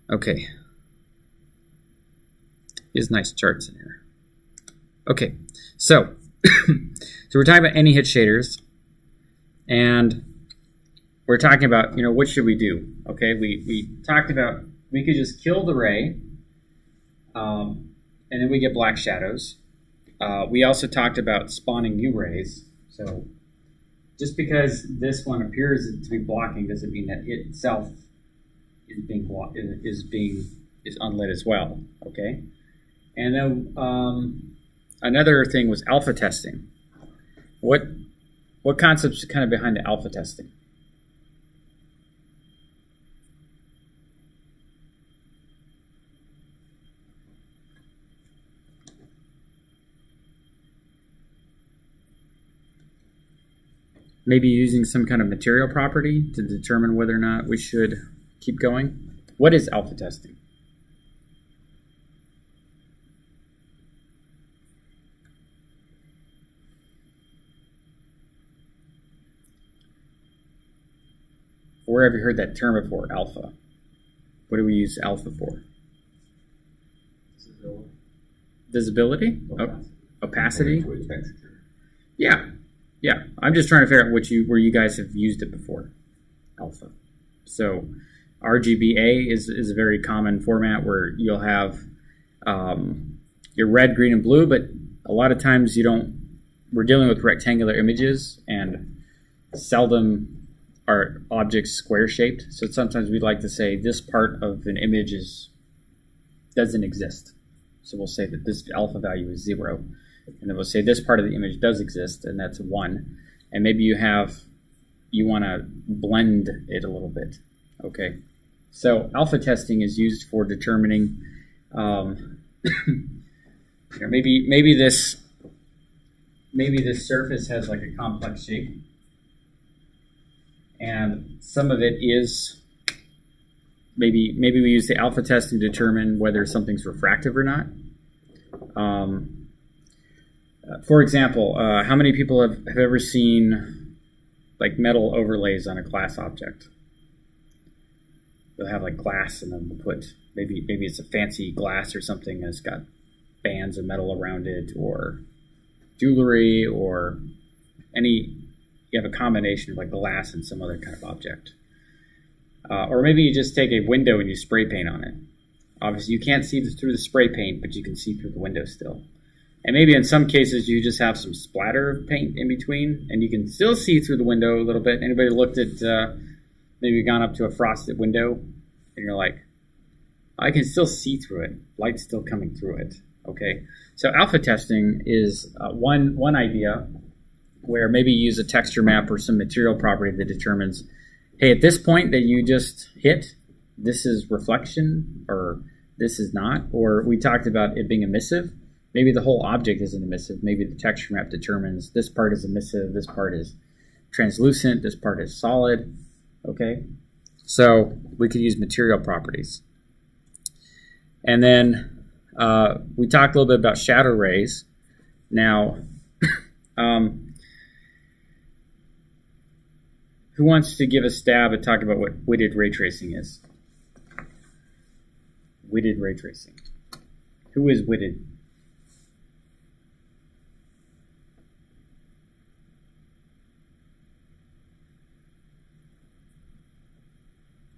Okay. There's nice charts in here. Okay, so we're talking about any hit shaders, and we're talking about, you know, what should we do? Okay, we talked about we could just kill the ray, and then we get black shadows. We also talked about spawning new rays. So just because this one appears to be blocking doesn't mean that it itself is unlit as well. Okay, and then another thing was alpha testing. What concepts are kind of behind the alpha testing? Maybe using some kind of material property to determine whether or not we should keep going. What is alpha testing? Where have you heard that term before, alpha? What do we use alpha for? Visibility? Opacity? Yeah. Yeah, I'm just trying to figure out where you guys have used it before, alpha. So RGBA is a very common format where you'll have your red, green, and blue, but a lot of times we're dealing with rectangular images, and seldom are objects square-shaped. So sometimes we'd like to say this part of an image doesn't exist. So we'll say that this alpha value is 0. And then we'll say this part of the image does exist, and that's 1. And maybe you want to blend it a little bit. Okay. So alpha testing is used for determining, maybe this surface has a complex shape, and some of it is maybe we use the alpha test to determine whether something's refractive or not. For example, how many people have ever seen metal overlays on a glass object? They'll have glass, and then they'll put maybe it's a fancy glass or something that's got bands of metal around it, or jewelry, or you have a combination of glass and some other kind of object. Or maybe you just take a window and you spray paint on it. Obviously, you can't see through the spray paint, but you can see through the window still. And maybe in some cases you just have some splatter of paint in between, and you can still see through the window a little bit. Anybody looked at maybe gone up to a frosted window, and you're like, I can still see through it. Light's still coming through it. Okay, so alpha testing is one idea where maybe you use a texture map or some material property that determines, hey, at this point that you just hit, this is reflection or this is not. Or we talked about it being emissive. Maybe the whole object isn't emissive. Maybe the texture map determines this part is emissive, this part is translucent, this part is solid. Okay, so we could use material properties. And then we talked a little bit about shadow rays. Now, who wants to give a stab at talking about what weighted ray tracing is? Weighted ray tracing. Who is weighted?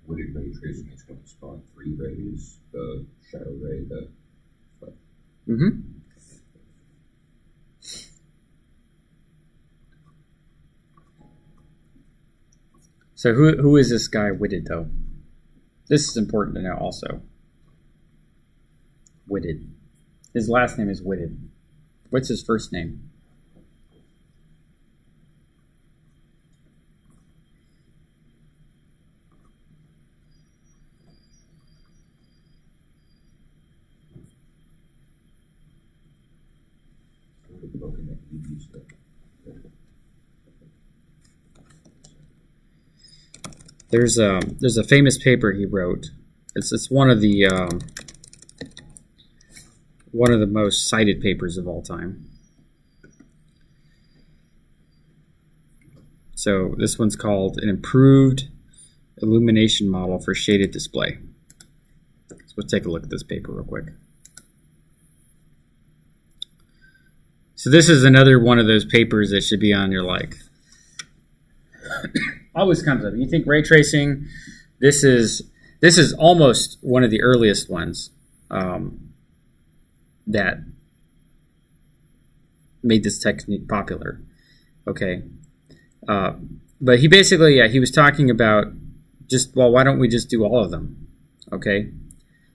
Weighted ray tracing is going to spawn 3 rays, the shadow ray, the flash. Mm-hmm. So who is this guy Whitted, though? This is important to know also. Whitted. His last name is Whitted. What's his first name? There's a famous paper he wrote. It's one of the most cited papers of all time. So this one's called An Improved Illumination Model for Shaded Display. So let's take a look at this paper real quick. So this is another one of those papers that should be on your like. Always comes up. You think ray tracing? This is almost one of the earliest ones that made this technique popular. Okay, but he basically he was talking about just why don't we just do all of them? Okay,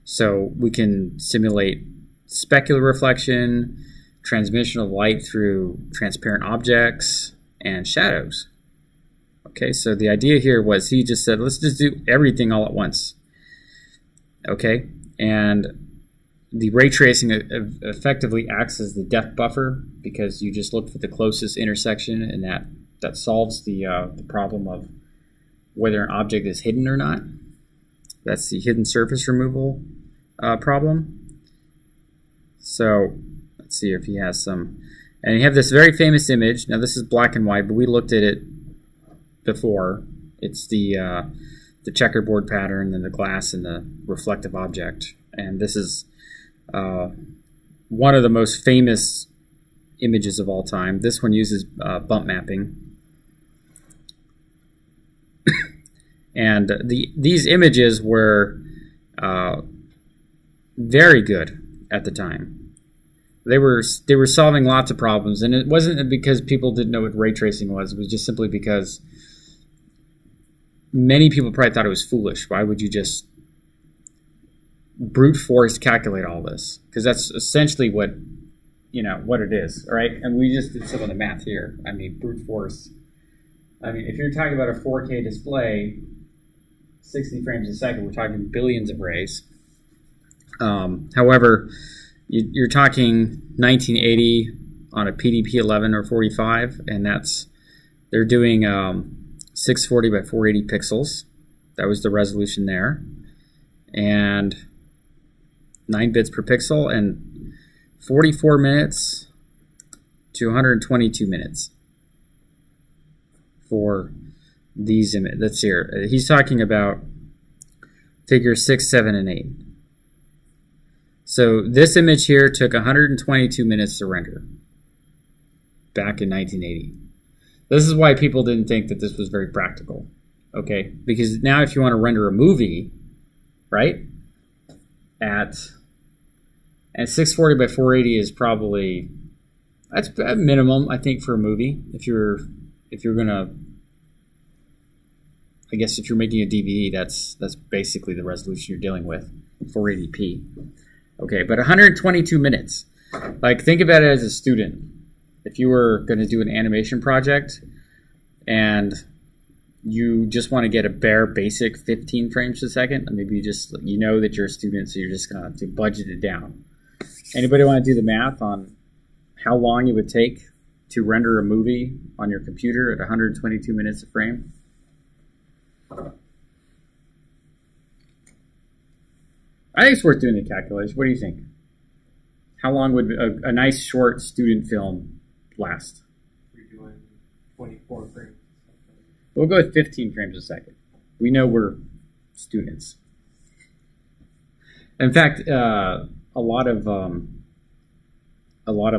so we can simulate specular reflection, transmission of light through transparent objects, and shadows. Okay, so the idea here was he just said, let's just do everything all at once. Okay, and the ray tracing effectively acts as the depth buffer because you just look for the closest intersection, and that solves the problem of whether an object is hidden or not. That's the hidden surface removal problem. So let's see if he has some. And you have this very famous image. Now this is black and white, but we looked at it before. It's the checkerboard pattern and the glass and the reflective object. And this is one of the most famous images of all time. This one uses bump mapping. And these images were very good at the time. They were solving lots of problems, and it wasn't because people didn't know what ray tracing was. It was just simply because many people probably thought it was foolish. Why would you just brute force calculate all this? Because that's essentially what it is, right? And we just did some of the math here. I mean, brute force. I mean, if you're talking about a 4K display, 60 frames a second, we're talking billions of rays. However, you're talking 1980 on a PDP-11 or 45, and they're doing 640 by 480 pixels. That was the resolution there, and 9 bits per pixel, and 44 minutes to 122 minutes for these images. That's here. He's talking about figures 6, 7, and 8. So this image here took 122 minutes to render back in 1980. This is why people didn't think that this was very practical, okay? Because now if you want to render a movie, right, and 640 by 480 is probably That's a minimum, I think, for a movie. If you're gonna, I guess if you're making a DVD, that's basically the resolution you're dealing with, 480p. Okay, but 122 minutes. Like, think about it as a student. If you were going to do an animation project and you just want to get a bare basic 15 frames a second, maybe you know that you're a student, so you're just going to have to budget it down. Anybody want to do the math on how long it would take to render a movie on your computer at 122 minutes a frame? I think it's worth doing the calculation. What do you think? How long would a nice short student film last? We're doing 24 frames. We'll go with 15 frames a second. We know we're students. In fact, a lot of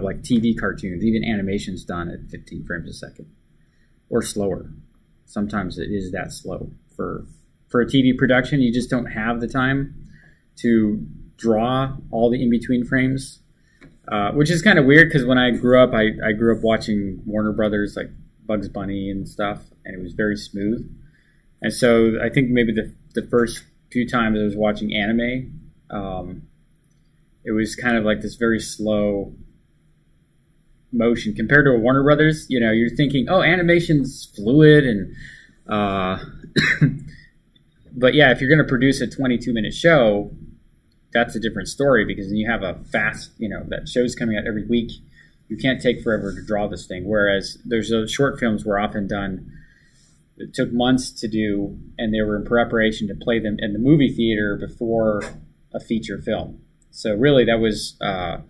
like TV cartoons, even animation's done at 15 frames a second or slower. Sometimes it is that slow. For a TV production, you just don't have the time to draw all the in-between frames, which is kind of weird because when I grew up, I grew up watching Warner Brothers, like Bugs Bunny and stuff, and it was very smooth. And so I think maybe the first few times I was watching anime, it was kind of like this very slow motion compared to a Warner Brothers. You know, you're thinking, oh, animation's fluid and but yeah, if you're going to produce a 22-minute show, that's a different story because then you have a fast, that show's coming out every week. You can't take forever to draw this thing. Whereas those short films were often done, it took months to do, and they were in preparation to play them in the movie theater before a feature film. So really that was, for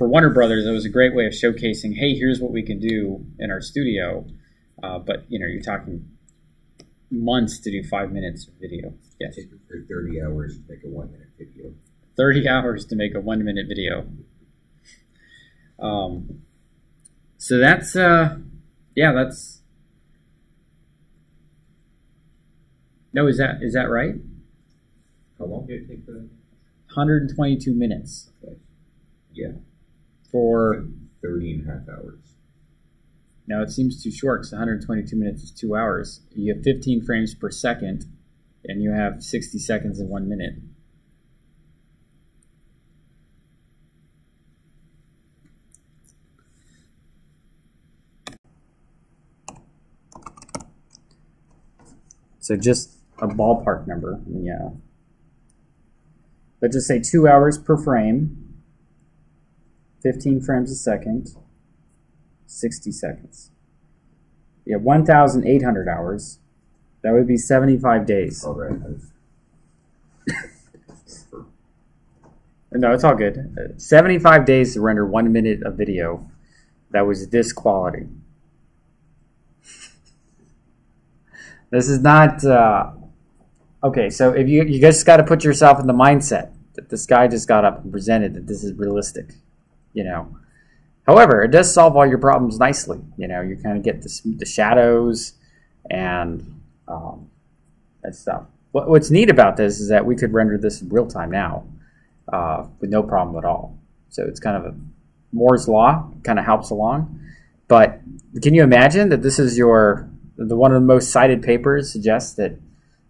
Warner Brothers, it was a great way of showcasing, hey, here's what we can do in our studio. But, you're talking months to do 5 minutes of video. Yes. It took 30 hours to make a 1 minute video. 30 hours to make a 1 minute video. So that's, that's, no, is that right? How long did it take for that? 122 minutes. Okay. Yeah. For 30 and a half hours. No, it seems too short because 122 minutes is 2 hours. You have 15 frames per second, and you have 60 seconds in 1 minute. So just a ballpark number, yeah. But just say 2 hours per frame, 15 frames a second, 60 seconds. You have 1,800 hours. That would be 75 days. All right. No, it's all good. 75 days to render 1 minute of video that was this quality. This is not... okay, so if you guys got to put yourself in the mindset that this guy just got up and presented that this is realistic, However, it does solve all your problems nicely. You kind of get the shadows and that stuff. What's neat about this is that we could render this in real time now with no problem at all. So it's kind of a Moore's Law, kind of helps along. But can you imagine that this is one of the most cited papers suggests that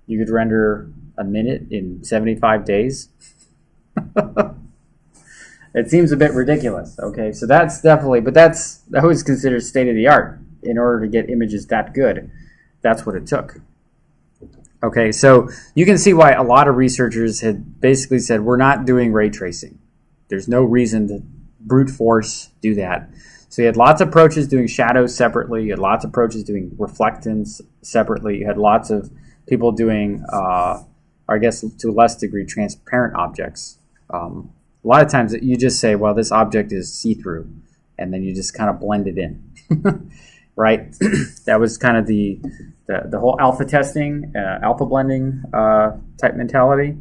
you could render a minute in 75 days? It seems a bit ridiculous. Okay, so that's definitely, but that was considered state of the art in order to get images that good. That's what it took. Okay, so you can see why a lot of researchers had basically said we're not doing ray tracing. There's no reason to brute force do that. So you had lots of approaches doing shadows separately. You had lots of approaches doing reflectance separately. You had lots of people doing, I guess to a less degree, transparent objects. A lot of times you just say, well, this object is see-through, and then you just kind of blend it in, right? That was kind of the whole alpha testing, alpha blending type mentality.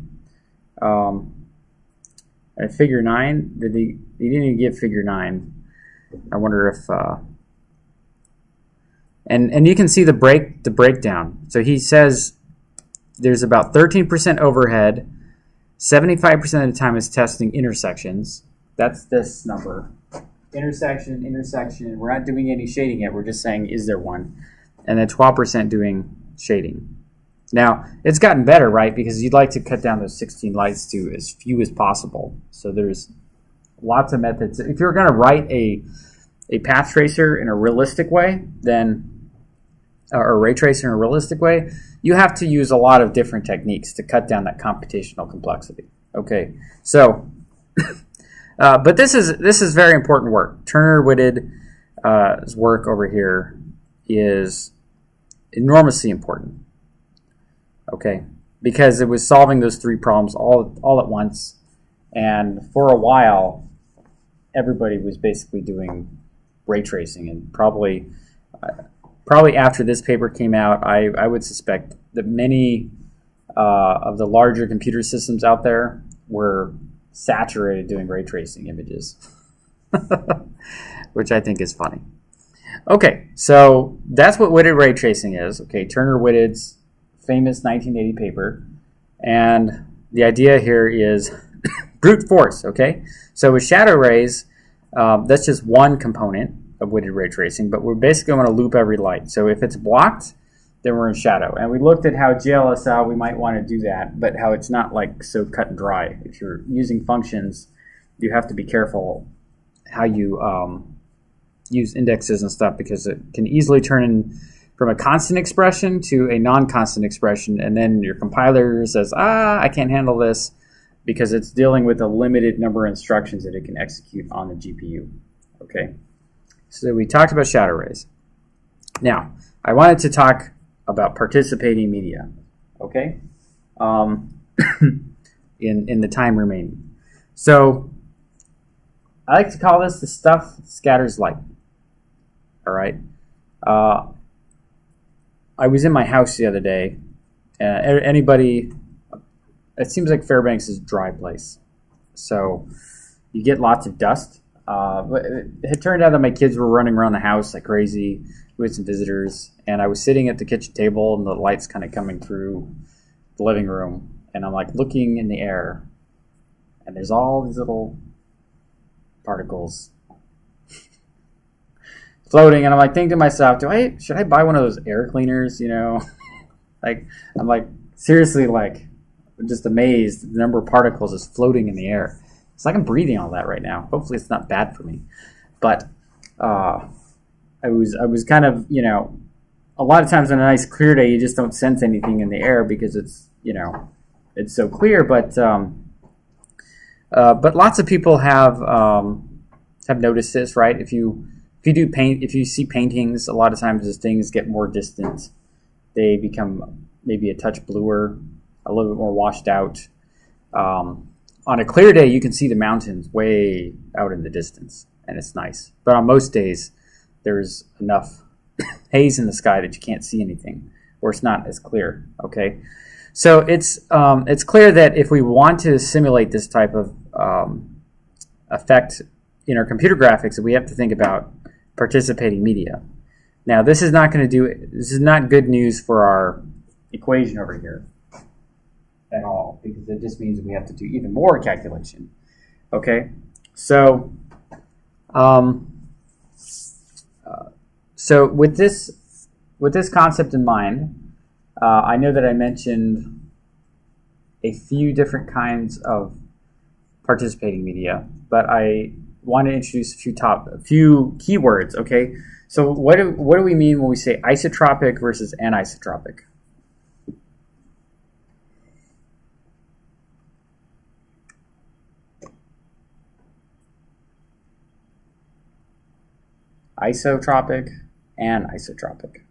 At figure 9, he didn't even give figure 9. I wonder if, and you can see the breakdown. So he says there's about 13% overhead. 75% of the time is testing intersections. That's this number. intersection, intersection. We're not doing any shading yet. We're just saying, is there one? And then 12% doing shading. Now, it's gotten better, right? Because you'd like to cut down those 16 lights to as few as possible. So there's lots of methods. If you're going to write a path tracer in a realistic way, then, or a ray tracer in a realistic way, you have to use a lot of different techniques to cut down that computational complexity. Okay, so, but this is very important work. Turner-Whitted's work over here is enormously important. Okay, because it was solving those three problems all at once, and for a while, everybody was basically doing ray tracing, and probably after this paper came out, I would suspect that many of the larger computer systems out there were saturated doing ray tracing images, which I think is funny. Okay, so that's what Whitted ray tracing is. Okay, Turner-Whitted's famous 1980 paper, and the idea here is brute force. Okay, so with shadow rays, that's just one component of Whitted ray tracing, but we're basically going to loop every light. So if it's blocked, then we're in shadow. And we looked at how GLSL, we might want to do that, but how it's not like so cut and dry. If you're using functions, you have to be careful how you use indexes and stuff, because it can easily turn in from a constant expression to a non-constant expression, and then your compiler says, I can't handle this, because it's dealing with a limited number of instructions that it can execute on the GPU. Okay, so we talked about shadow rays. Now, I wanted to talk about participating media, okay, in the time remaining. So I like to call this the stuff that scatters light. All right. I was in my house the other day. Anybody, it seems like Fairbanks is a dry place, so you get lots of dust. But it turned out that my kids were running around the house like crazy. We had some visitors, and I was sitting at the kitchen table, and the light's kind of coming through the living room, and I'm like looking in the air, and there's all these little particles floating, and I'm like thinking to myself, should I buy one of those air cleaners, you know? Like, I'm like seriously like just amazed at the number of particles is floating in the air. It's like I'm breathing all that right now. Hopefully it's not bad for me. But I was kind of, you know, a lot of times on a nice clear day you just don't sense anything in the air because it's, you know, it's so clear, but lots of people have noticed this, right? If you see paintings, a lot of times as things get more distant, they become maybe a touch bluer, a little bit more washed out. On a clear day, you can see the mountains way out in the distance, and it's nice. But on most days, there's enough haze in the sky that you can't see anything, or it's not as clear. Okay, so it's clear that if we want to simulate this type of effect in our computer graphics, that we have to think about participating media. Now, this is not good news for our equation over here at all, because it just means we have to do even more calculation. Okay, so so with this concept in mind, I know that I mentioned a few different kinds of participating media, but I want to introduce a few keywords. Okay, so what do we mean when we say isotropic versus anisotropic? Isotropic and isotropic.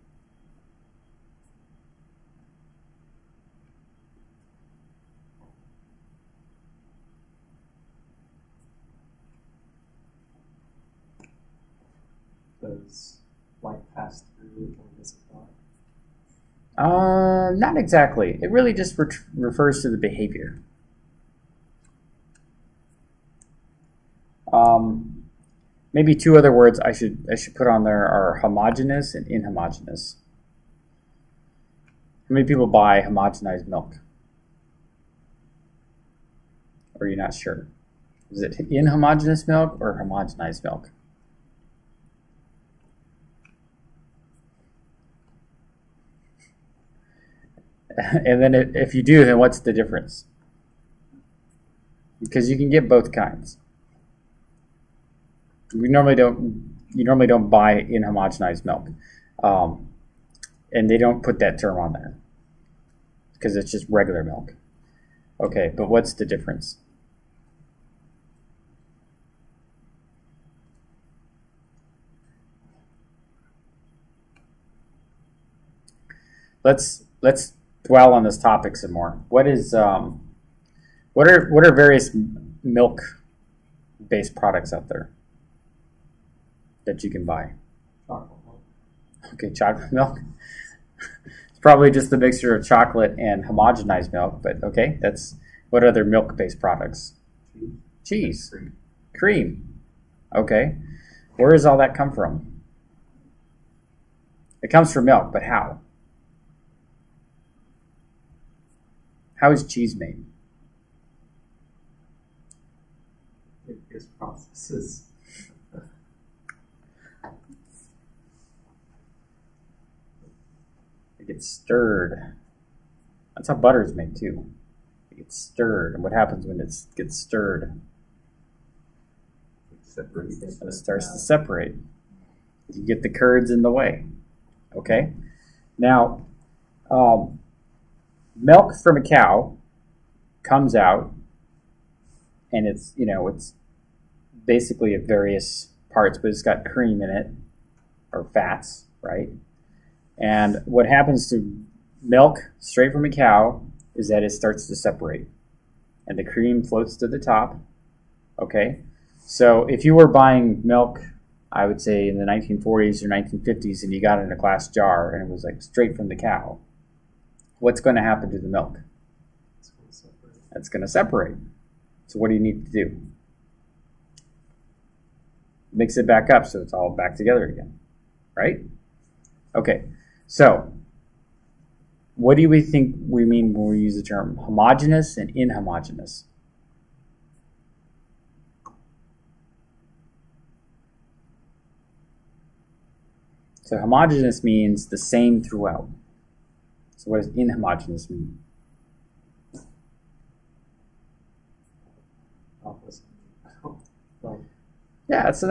Does light pass through, or does it not? Not exactly. It really just refers to the behavior. Maybe two other words I should put on there are homogeneous and inhomogeneous. How many people buy homogenized milk? Or are you not sure? Is it inhomogeneous milk or homogenized milk? And then if you do, then what's the difference? Because you can get both kinds. You normally don't buy inhomogenized milk, and they don't put that term on there because it's just regular milk. Okay, but what's the difference? Let's dwell on this topic some more. What are various milk-based products out there that you can buy? Chocolate milk. Okay, chocolate milk. It's probably just a mixture of chocolate and homogenized milk, but okay, that's what other milk-based products? Cheese. Cream. Okay. Where does all that come from? It comes from milk, but how? How is cheese made? Various processes. It gets stirred. That's how butter is made too. It gets stirred. And what happens when it gets stirred? It starts to separate. You get the curds in the way. Okay? Now, milk from a cow comes out, and it's basically of various parts, but it's got cream in it, or fats, right? And what happens to milk straight from a cow is that it starts to separate, and the cream floats to the top. Okay? So if you were buying milk, I would say in the 1940s or 1950s, and you got it in a glass jar, and it was like straight from the cow, what's going to happen to the milk? It's going to separate. So what do you need to do? Mix it back up so it's all back together again, right? Okay, so what do we think we mean when we use the term homogeneous and inhomogeneous? So homogeneous means the same throughout. So what does inhomogeneous mean? Yeah, it's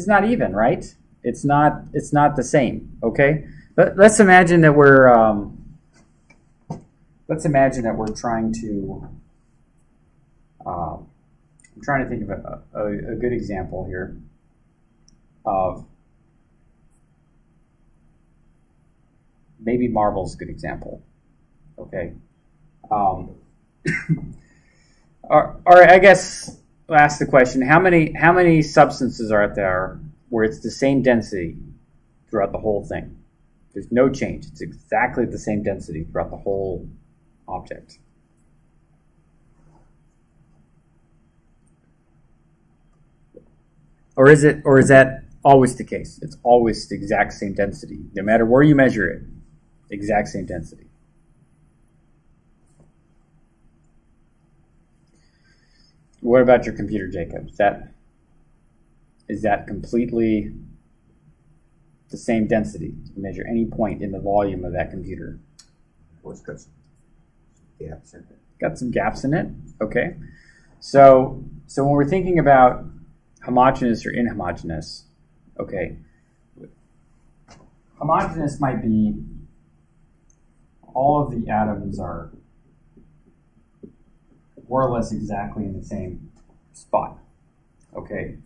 not even, right? It's not the same. Okay, but let's imagine that we're trying to. I'm trying to think of a good example here of maybe marble's a good example. Okay. All right, I guess I'll ask the question: how many substances are out there where it's the same density throughout the whole thing? There's no change. It's exactly the same density throughout the whole object. Or is that always the case? It's always the exact same density, no matter where you measure it. Exact same density. What about your computer, Jacob? Is that completely the same density? You measure any point in the volume of that computer. Well, it's got some gaps in it. Got some gaps in it? Okay. So when we're thinking about homogeneous or inhomogeneous, okay, homogeneous might be all of the atoms are more or less exactly in the same spot, okay?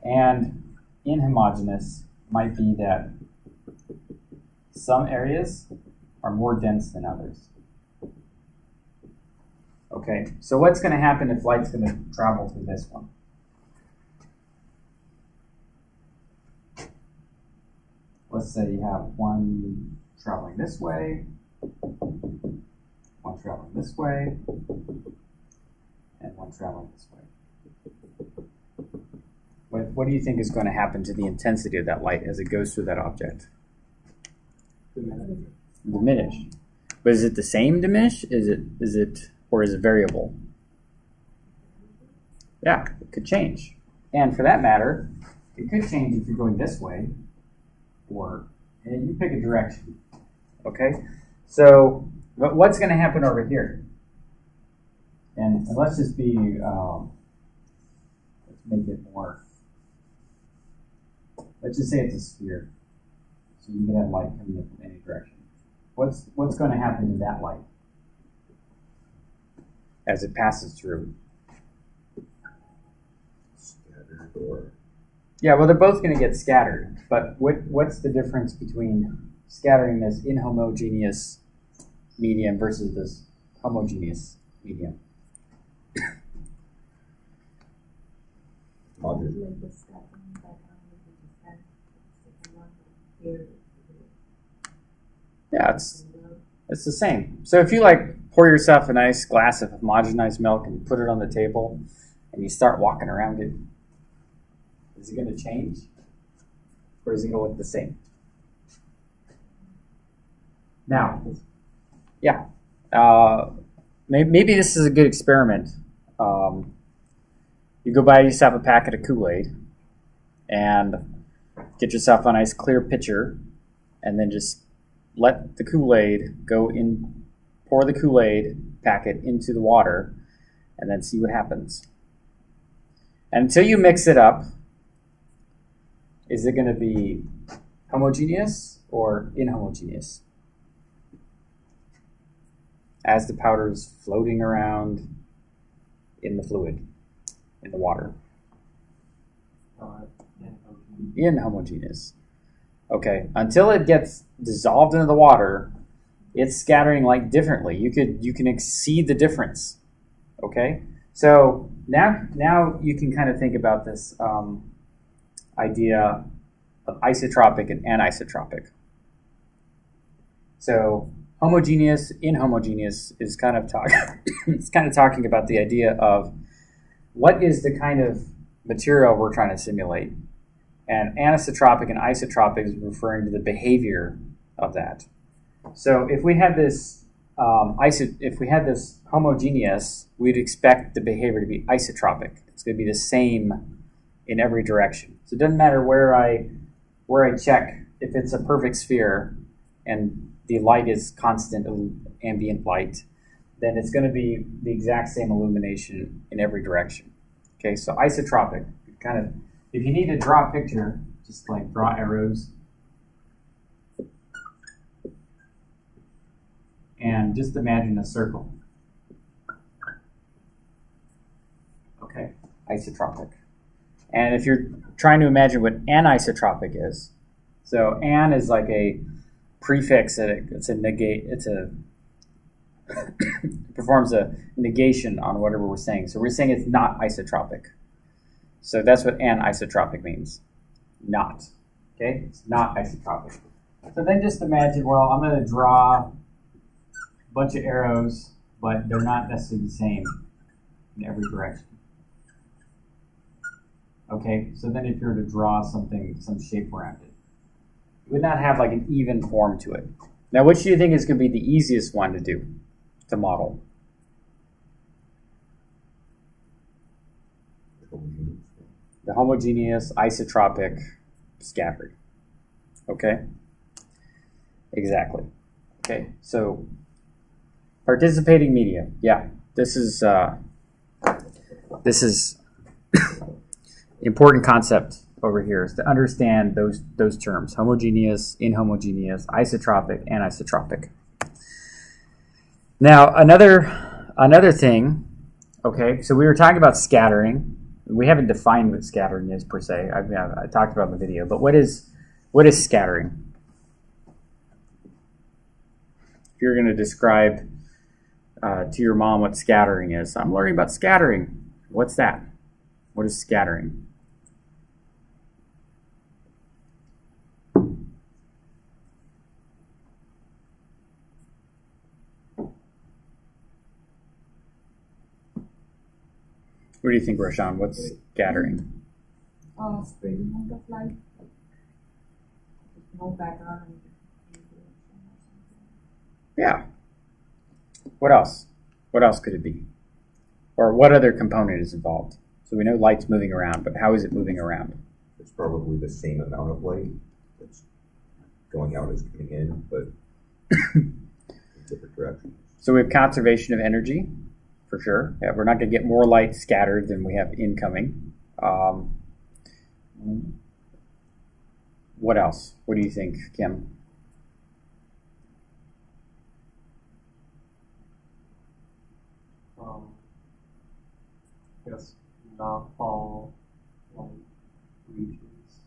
And inhomogeneous might be that some areas are more dense than others. Okay, so what's going to happen if light's going to travel through this one? Let's say you have one traveling this way, one traveling this way, and one traveling this way. What do you think is going to happen to the intensity of that light as it goes through that object? Diminish. But is it the same diminish? Or is it variable? Yeah, it could change. And for that matter, it could change if you're going this way, and you pick a direction. Okay? So But what's going to happen over here? And let's just be, let's make it more, let's just say it's a sphere. So you can have light coming in from any direction. What's going to happen to that light as it passes through? Scattered or Yeah, well, they're both going to get scattered. But what's the difference between scattering this inhomogeneous medium versus this homogeneous medium? Yeah, it's the same. So if you like pour yourself a nice glass of homogenized milk and you put it on the table and you start walking around it, is it going to change? Or is it going to look the same? Now, yeah, maybe this is a good experiment. You go buy yourself a packet of Kool-Aid and get yourself a nice clear pitcher and then just let the Kool-Aid go in, pour the Kool-Aid packet into the water and then see what happens. And until you mix it up, is it going to be homogeneous or inhomogeneous? As the powder is floating around in the fluid, in the water. Inhomogeneous. Okay, until it gets dissolved into the water, it's scattering light differently. You can see the difference. Okay, so now you can kind of think about this idea of isotropic and anisotropic. So homogeneous, inhomogeneous is kind of it's kind of talking about the idea of what is the kind of material we're trying to simulate. And anisotropic and isotropic is referring to the behavior of that. So if we had this homogeneous, we'd expect the behavior to be isotropic. It's going to be the same in every direction. So it doesn't matter where I check. If it's a perfect sphere and the light is constant ambient light, then it's going to be the exact same illumination in every direction. Okay, so isotropic, kind of, if you need to draw a picture, just like draw arrows. And just imagine a circle. Okay, isotropic. And if you're trying to imagine what anisotropic is, so an is like a prefix, it's a negate, it performs a negation on whatever we're saying. So we're saying it's not isotropic. So that's what anisotropic means. Not. Okay? It's not isotropic. So then just imagine, well, I'm going to draw a bunch of arrows, but they're not necessarily the same in every direction. Okay? So then if you were to draw something, some shape around it, it would not have like an even form to it. Now, which do you think is going to be the easiest one to do, to model? The homogeneous, isotropic, scattered. Okay? Exactly. Okay, so participating media. Yeah, this is important concept over here, is to understand those terms: homogeneous, inhomogeneous, isotropic, anisotropic. Now, another thing. Okay, so we were talking about scattering. We haven't defined what scattering is per se. I talked about in the video, but what is scattering? If you're going to describe to your mom what scattering is, I'm learning about scattering. What's that? What is scattering? What do you think, Roshan? What's scattering? Spreading out of light, like no background. Yeah. What else? What else could it be? Or what other component is involved? So we know light's moving around, but how is it moving around? It's probably the same amount of light that's going out as coming in, but in different directions. So we have conservation of energy, for sure. Yeah, we're not going to get more light scattered than we have incoming. What else? What do you think, Kim? I guess not all like regions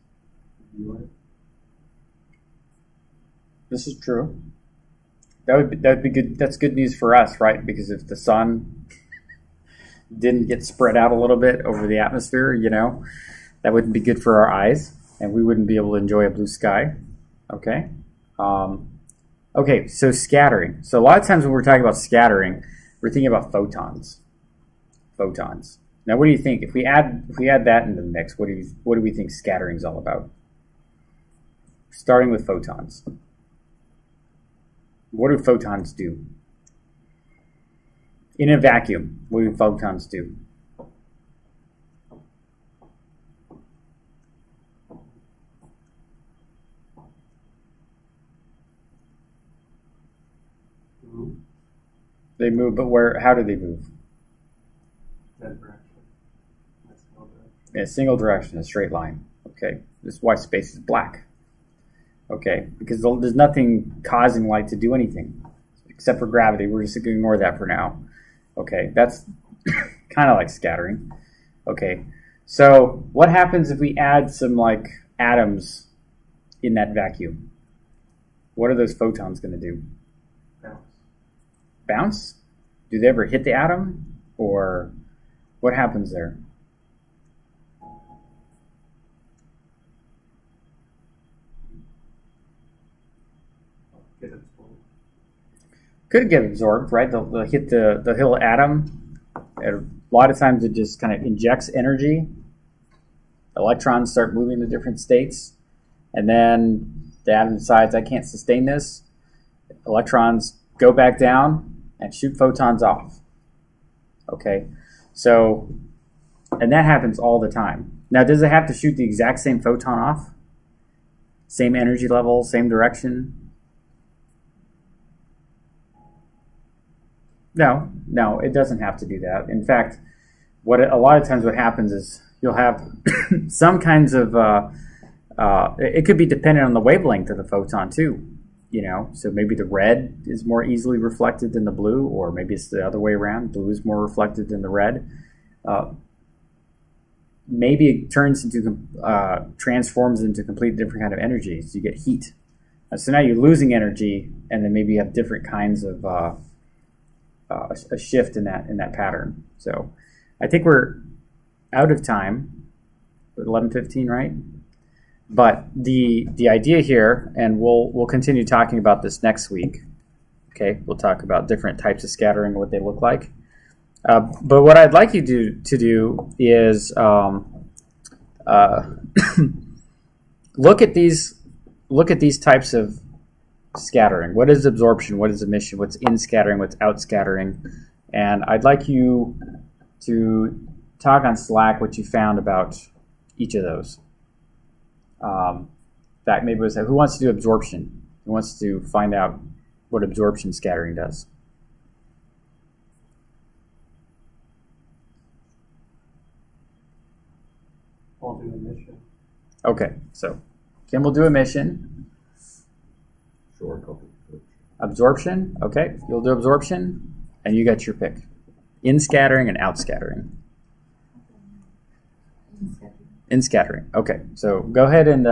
view it. This is true. That'd be good. That's good news for us, right? Because if the sun didn't get spread out a little bit over the atmosphere, you know, that wouldn't be good for our eyes, and we wouldn't be able to enjoy a blue sky. Okay. Okay. So scattering. So a lot of times when we're talking about scattering, we're thinking about photons. Photons. Now, what do you think? If we add that into the mix, what do we think scattering is all about? Starting with photons. What do photons do? In a vacuum, what do photons do? They move, but where? How do they move? That direction. That's no direction. In a single direction, a straight line. Okay, this is why space is black. Okay, because there's nothing causing light to do anything except for gravity. We're just going to ignore that for now. Okay, that's kind of like scattering. Okay, so what happens if we add some like atoms in that vacuum? What are those photons going to do? Bounce. Bounce? Do they ever hit the atom? Or what happens there? Get absorbed. Could get absorbed, right? They'll hit the little atom. A lot of times it just kind of injects energy. Electrons start moving to different states. And then the atom decides, I can't sustain this. Electrons go back down and shoot photons off. Okay, so, and that happens all the time. Now, does it have to shoot the exact same photon off? Same energy level, same direction? No, it doesn't have to do that. In fact, a lot of times what happens is you'll have some kinds of, it could be dependent on the wavelength of the photon too, you know, so maybe the red is more easily reflected than the blue, or maybe it's the other way around, blue is more reflected than the red. Maybe it transforms into completely different kind of energy, so you get heat. So now you're losing energy, and then maybe you have different kinds of a shift in that pattern. So I think we're out of time. 11:15, right? But the idea here, and we'll continue talking about this next week. Okay, we'll talk about different types of scattering and what they look like. But what I'd like you to do is look at these types of scattering. What is absorption? What is emission? What's in scattering? What's out scattering? And I'd like you to talk on Slack what you found about each of those. In fact, maybe it was who wants to do absorption? Who wants to find out what absorption scattering does? I'll do emission. Okay, so Kim will do emission. Sure, copy. Absorption, okay, you'll do absorption, and you got your pick. In scattering and out scattering. In scattering, okay. So go ahead and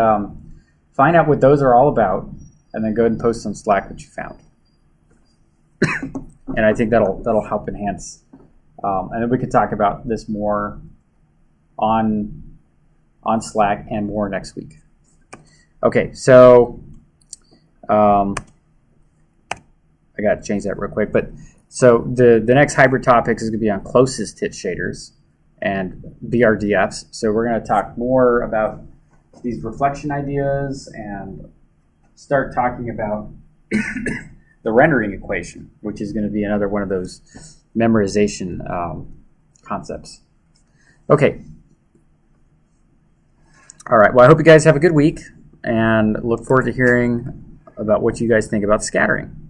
find out what those are all about, and then go ahead and post on Slack what you found. And I think that'll help enhance. And then we could talk about this more on Slack and more next week. Okay, so I got to change that real quick. But so the next hybrid topics is going to be on closest hit shaders and BRDFs. So we're going to talk more about these reflection ideas and start talking about the rendering equation, which is going to be another one of those memorization concepts. Okay. All right. Well, I hope you guys have a good week and look forward to hearing about what you guys think about scattering.